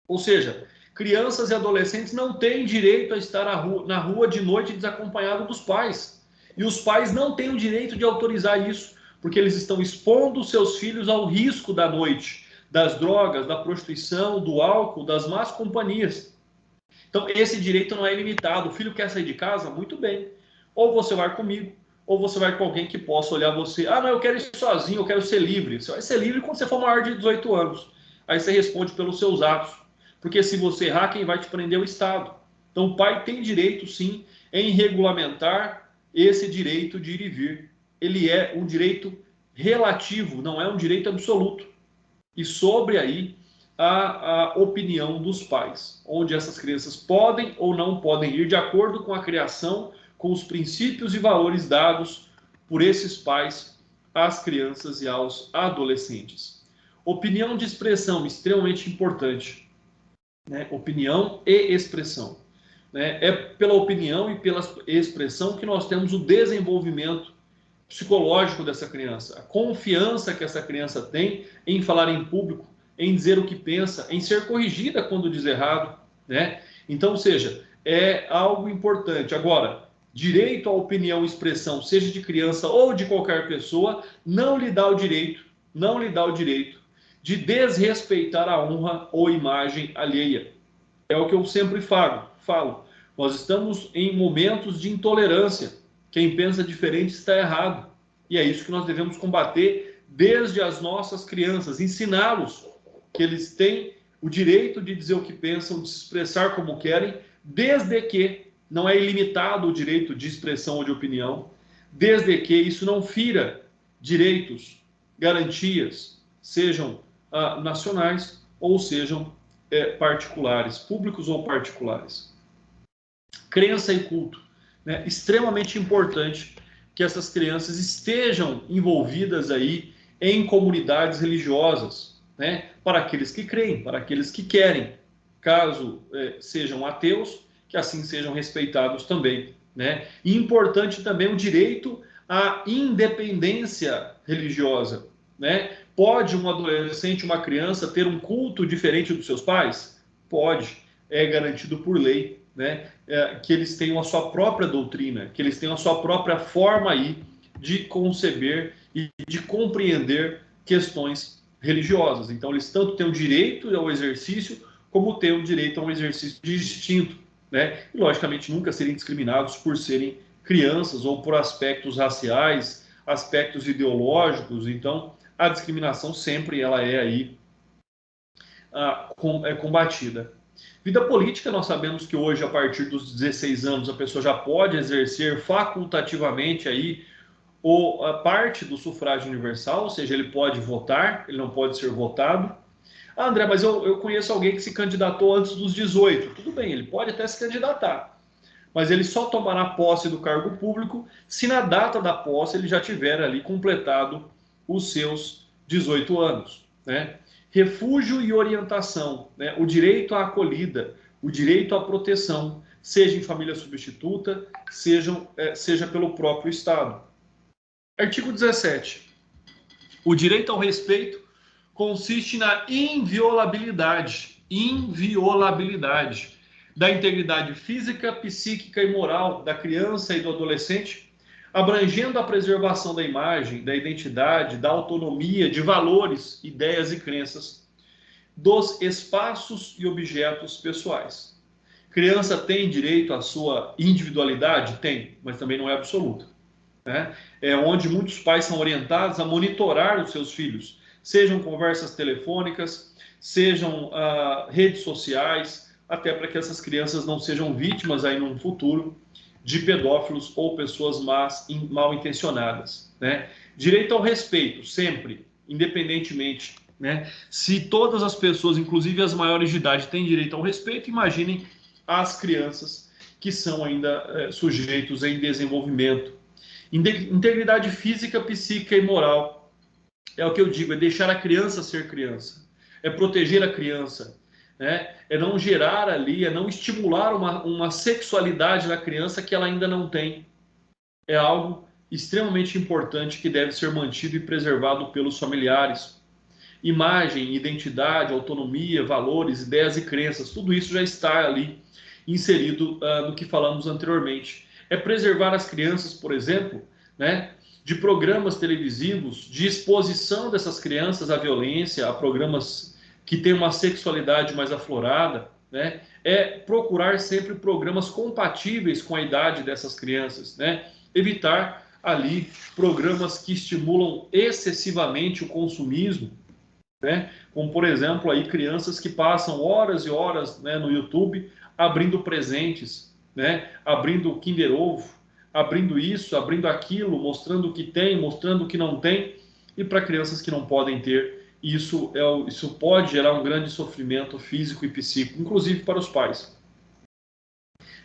Ou seja, crianças e adolescentes não têm direito a estar na rua de noite desacompanhado dos pais. E os pais não têm o direito de autorizar isso, porque eles estão expondo seus filhos ao risco da noite, das drogas, da prostituição, do álcool, das más companhias. Então, esse direito não é ilimitado. O filho quer sair de casa? Muito bem. Ou você vai comigo, ou você vai com alguém que possa olhar você. Ah, não, eu quero ir sozinho, eu quero ser livre. Você vai ser livre quando você for maior de 18 anos. Aí você responde pelos seus atos. Porque se você errar, quem vai te prender é o Estado. Então, o pai tem direito, sim, em regulamentar esse direito de ir e vir ele é um direito relativo, não é um direito absoluto. E sobre aí a opinião dos pais, onde essas crianças podem ou não podem ir de acordo com a criação, com os princípios e valores dados por esses pais às crianças e aos adolescentes. Opinião de expressão, extremamente importante, né? Opinião e expressão. Né? É pela opinião e pela expressão que nós temos o desenvolvimento psicológico dessa criança, a confiança que essa criança tem em falar em público, em dizer o que pensa, em ser corrigida quando diz errado, né? Então, ou seja, é algo importante. Agora, direito à opinião e expressão, seja de criança ou de qualquer pessoa, não lhe dá o direito de desrespeitar a honra ou imagem alheia. É o que eu sempre falo. Nós estamos em momentos de intolerância. Quem pensa diferente está errado. E é isso que nós devemos combater desde as nossas crianças, ensiná-los que eles têm o direito de dizer o que pensam, de se expressar como querem, desde que não é ilimitado o direito de expressão ou de opinião, desde que isso não fira direitos, garantias, sejam nacionais ou sejam particulares, públicos ou particulares. Crença e culto, né? Extremamente importante que essas crianças estejam envolvidas aí em comunidades religiosas, né? Para aqueles que creem, para aqueles que querem, caso sejam ateus, que assim sejam respeitados também, né? E importante também o direito à independência religiosa, né? Pode um adolescente, uma criança ter um culto diferente dos seus pais? Pode, é garantido por lei, né? Que eles tenham a sua própria doutrina, que eles tenham a sua própria forma aí de conceber e de compreender questões religiosas. Então, eles tanto têm o direito ao exercício, como têm o direito a um exercício distinto, né? E, logicamente, nunca serem discriminados por serem crianças ou por aspectos raciais, aspectos ideológicos. Então, a discriminação sempre ela é aí combatida. Vida política, nós sabemos que hoje, a partir dos 16 anos, a pessoa já pode exercer facultativamente aí a parte do sufrágio universal, ou seja, ele pode votar, ele não pode ser votado. Ah, André, mas eu conheço alguém que se candidatou antes dos 18. Tudo bem, ele pode até se candidatar, mas ele só tomará posse do cargo público se na data da posse ele já tiver ali completado os seus 18 anos, né? Refúgio e orientação, né? O direito à acolhida, o direito à proteção, seja em família substituta, seja pelo próprio Estado. Artigo 17. O direito ao respeito consiste na inviolabilidade da integridade física, psíquica e moral da criança e do adolescente, abrangendo a preservação da imagem, da identidade, da autonomia, de valores, ideias e crenças, dos espaços e objetos pessoais. Criança tem direito à sua individualidade? Tem, mas também não é absoluta, né? É onde muitos pais são orientados a monitorar os seus filhos, sejam conversas telefônicas, sejam redes sociais, até para que essas crianças não sejam vítimas aí no futuro de pedófilos ou pessoas mal intencionadas, né? Direito ao respeito, sempre, independentemente, né? Se todas as pessoas, inclusive as maiores de idade, têm direito ao respeito, imaginem as crianças que são ainda sujeitos em desenvolvimento. Integridade física, psíquica e moral. É o que eu digo, é deixar a criança ser criança, é proteger a criança, né? É não gerar ali, é não estimular uma sexualidade na criança que ela ainda não tem. É algo extremamente importante que deve ser mantido e preservado pelos familiares. Imagem, identidade, autonomia, valores, ideias e crenças, tudo isso já está ali inserido no que falamos anteriormente. É preservar as crianças, por exemplo, né, de programas televisivos, de exposição dessas crianças à violência, a programas que têm uma sexualidade mais aflorada, né? É procurar sempre programas compatíveis com a idade dessas crianças, né? Evitar ali programas que estimulam excessivamente o consumismo, né? Como, por exemplo, aí crianças que passam horas e horas, né, no YouTube abrindo presentes, né? Abrindo Kinder Ovo, abrindo isso, abrindo aquilo, mostrando o que tem, mostrando o que não tem, e para crianças que não podem ter, isso pode gerar um grande sofrimento físico e psíquico, inclusive para os pais.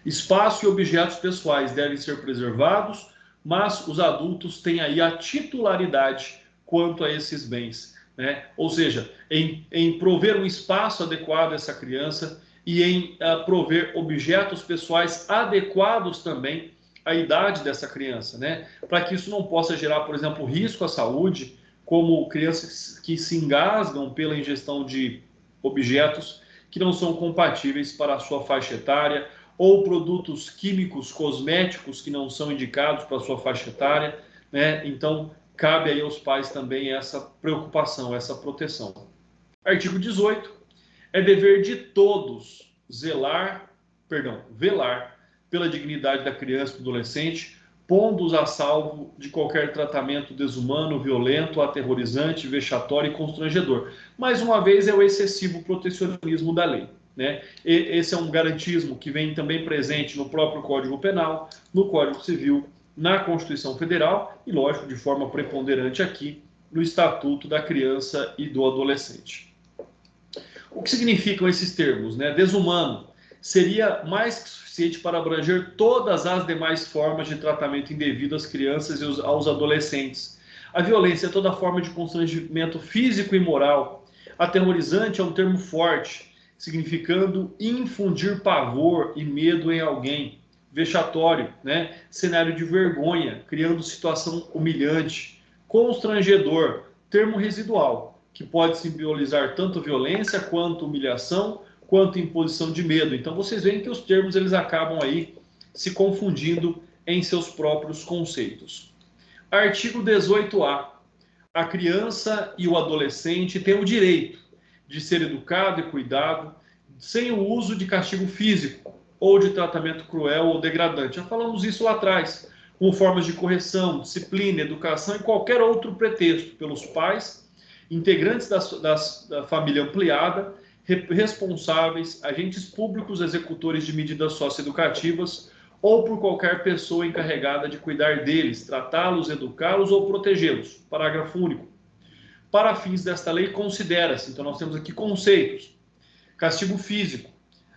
Espaço e objetos pessoais devem ser preservados, mas os adultos têm aí a titularidade quanto a esses bens, né? Ou seja, em prover um espaço adequado a essa criança e em prover objetos pessoais adequados também à idade dessa criança, né? Para que isso não possa gerar, por exemplo, risco à saúde, como crianças que se engasgam pela ingestão de objetos que não são compatíveis para a sua faixa etária, ou produtos químicos, cosméticos que não são indicados para a sua faixa etária, né? Então, cabe aí aos pais também essa preocupação, essa proteção. Artigo 18. É dever de todos velar pela dignidade da criança e do adolescente, pondo-os a salvo de qualquer tratamento desumano, violento, aterrorizante, vexatório e constrangedor. Mais uma vez, é o excessivo protecionismo da lei, né? Esse é um garantismo que vem também presente no próprio Código Penal, no Código Civil, na Constituição Federal e, lógico, de forma preponderante aqui no Estatuto da Criança e do Adolescente. O que significam esses termos, né? Desumano seria mais que suficiente para abranger todas as demais formas de tratamento indevido às crianças e aos adolescentes. A violência é toda forma de constrangimento físico e moral. Aterrorizante é um termo forte, significando infundir pavor e medo em alguém. Vexatório, né? Cenário de vergonha, criando situação humilhante. Constrangedor, termo residual, que pode simbolizar tanto violência quanto humilhação, quanto imposição de medo. Então vocês veem que os termos eles acabam aí se confundindo em seus próprios conceitos. Artigo 18A. A criança e o adolescente têm o direito de ser educado e cuidado sem o uso de castigo físico ou de tratamento cruel ou degradante. Já falamos isso lá atrás, com formas de correção, disciplina, educação e qualquer outro pretexto pelos pais, integrantes da família ampliada, responsáveis, agentes públicos, executores de medidas socioeducativas ou por qualquer pessoa encarregada de cuidar deles, tratá-los, educá-los ou protegê-los. Parágrafo único. Para fins desta lei, considera-se, então nós temos aqui conceitos: castigo físico,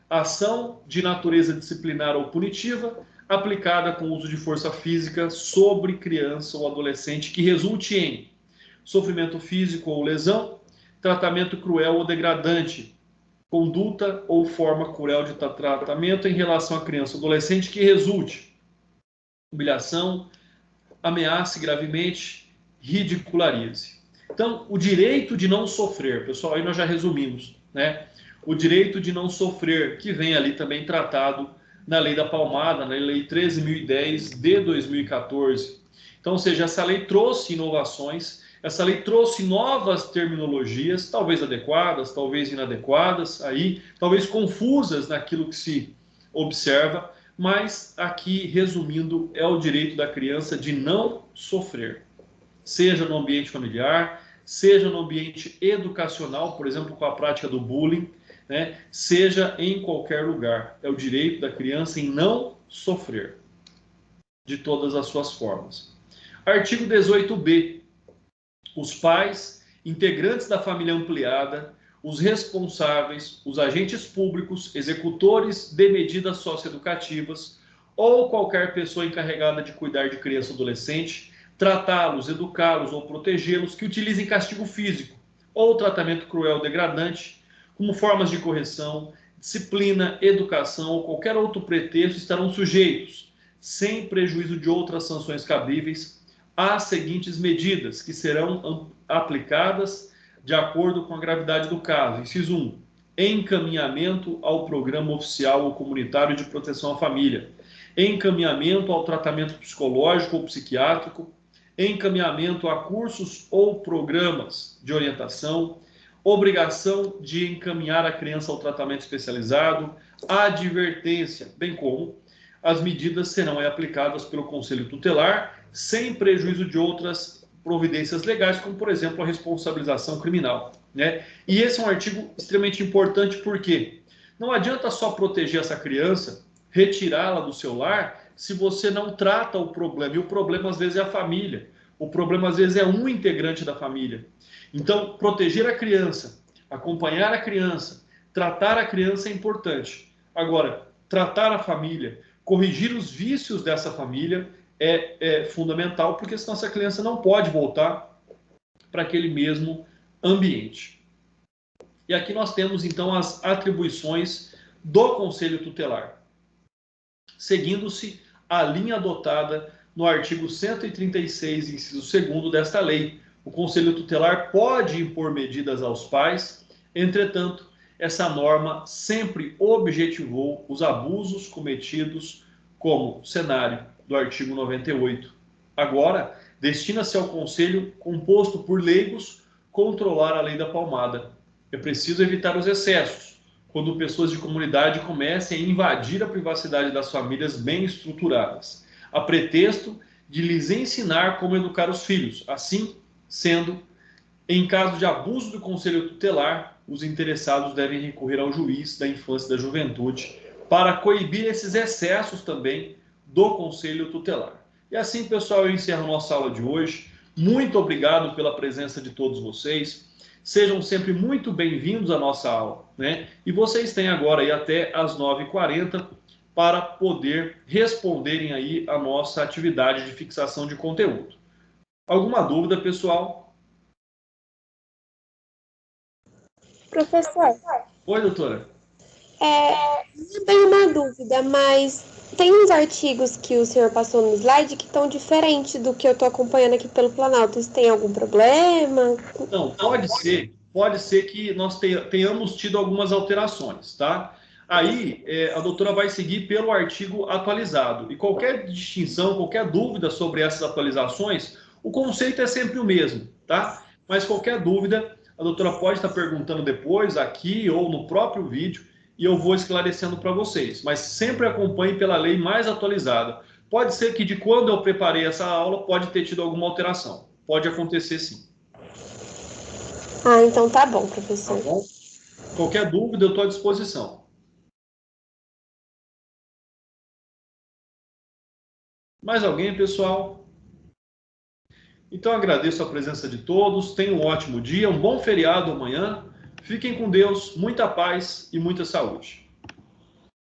ação de natureza disciplinar ou punitiva, aplicada com uso de força física sobre criança ou adolescente que resulte em sofrimento físico ou lesão, tratamento cruel ou degradante, conduta ou forma cruel de tratamento em relação à criança ou adolescente que resulte humilhação, ameace gravemente, ridicularize. Então, o direito de não sofrer, pessoal, aí nós já resumimos, né? O direito de não sofrer, que vem ali também tratado na Lei da Palmada, na Lei 13.010 de 2014. Então, ou seja, essa lei trouxe inovações, essa lei trouxe novas terminologias, talvez adequadas, talvez inadequadas, aí, talvez confusas naquilo que se observa, mas aqui, resumindo, é o direito da criança de não sofrer, seja no ambiente familiar, seja no ambiente educacional, por exemplo, com a prática do bullying, né? Seja em qualquer lugar. É o direito da criança em não sofrer, de todas as suas formas. Artigo 18b. Os pais, integrantes da família ampliada, os responsáveis, os agentes públicos, executores de medidas socioeducativas ou qualquer pessoa encarregada de cuidar de criança ou adolescente, tratá-los, educá-los ou protegê-los que utilizem castigo físico ou tratamento cruel ou degradante como formas de correção, disciplina, educação ou qualquer outro pretexto estarão sujeitos, sem prejuízo de outras sanções cabíveis, às seguintes medidas, que serão aplicadas de acordo com a gravidade do caso. Inciso 1. Encaminhamento ao programa oficial ou comunitário de proteção à família. Encaminhamento ao tratamento psicológico ou psiquiátrico. Encaminhamento a cursos ou programas de orientação. Obrigação de encaminhar a criança ao tratamento especializado. Advertência, bem como as medidas serão aplicadas pelo Conselho Tutelar, sem prejuízo de outras providências legais, como, por exemplo, a responsabilização criminal, né? E esse é um artigo extremamente importante porque não adianta só proteger essa criança, retirá-la do seu lar, se você não trata o problema. E o problema, às vezes, é a família. O problema, às vezes, é um integrante da família. Então, proteger a criança, acompanhar a criança, tratar a criança é importante. Agora, tratar a família, corrigir os vícios dessa família é fundamental, porque senão essa criança não pode voltar para aquele mesmo ambiente. E aqui nós temos, então, as atribuições do Conselho Tutelar, seguindo-se a linha adotada no artigo 136, inciso 2º desta lei. O Conselho Tutelar pode impor medidas aos pais, entretanto, essa norma sempre objetivou os abusos cometidos como cenário do artigo 98. Agora, destina-se ao Conselho, composto por leigos, controlar a lei da palmada. É preciso evitar os excessos, quando pessoas de comunidade comecem a invadir a privacidade das famílias bem estruturadas, a pretexto de lhes ensinar como educar os filhos. Assim sendo, em caso de abuso do Conselho Tutelar, os interessados devem recorrer ao juiz da infância e da juventude para coibir esses excessos também do Conselho Tutelar. E assim, pessoal, eu encerro nossa aula de hoje. Muito obrigado pela presença de todos vocês. Sejam sempre muito bem-vindos à nossa aula, né? E vocês têm agora aí até às 9h40 para poder responderem aí a nossa atividade de fixação de conteúdo. Alguma dúvida, pessoal?
Professor,
Oi, doutora.
eu tenho uma dúvida, mas tem uns artigos que o senhor passou no slide que estão diferentes do que eu estou acompanhando aqui pelo Planalto. Isso tem algum problema?
Não, pode ser que nós tenhamos tido algumas alterações, tá? Aí, a doutora vai seguir pelo artigo atualizado. E qualquer distinção, qualquer dúvida sobre essas atualizações, o conceito é sempre o mesmo, tá? Mas qualquer dúvida, a doutora pode estar perguntando depois, aqui ou no próprio vídeo, e eu vou esclarecendo para vocês. Mas sempre acompanhe pela lei mais atualizada. Pode ser que de quando eu preparei essa aula, pode ter tido alguma alteração. Pode acontecer sim.
Ah, então tá bom,
Tá
professor.
bom? Qualquer dúvida, eu estou à disposição. Mais alguém, pessoal? Então, agradeço a presença de todos. Tenham um ótimo dia, um bom feriado amanhã. Fiquem com Deus, muita paz e muita saúde.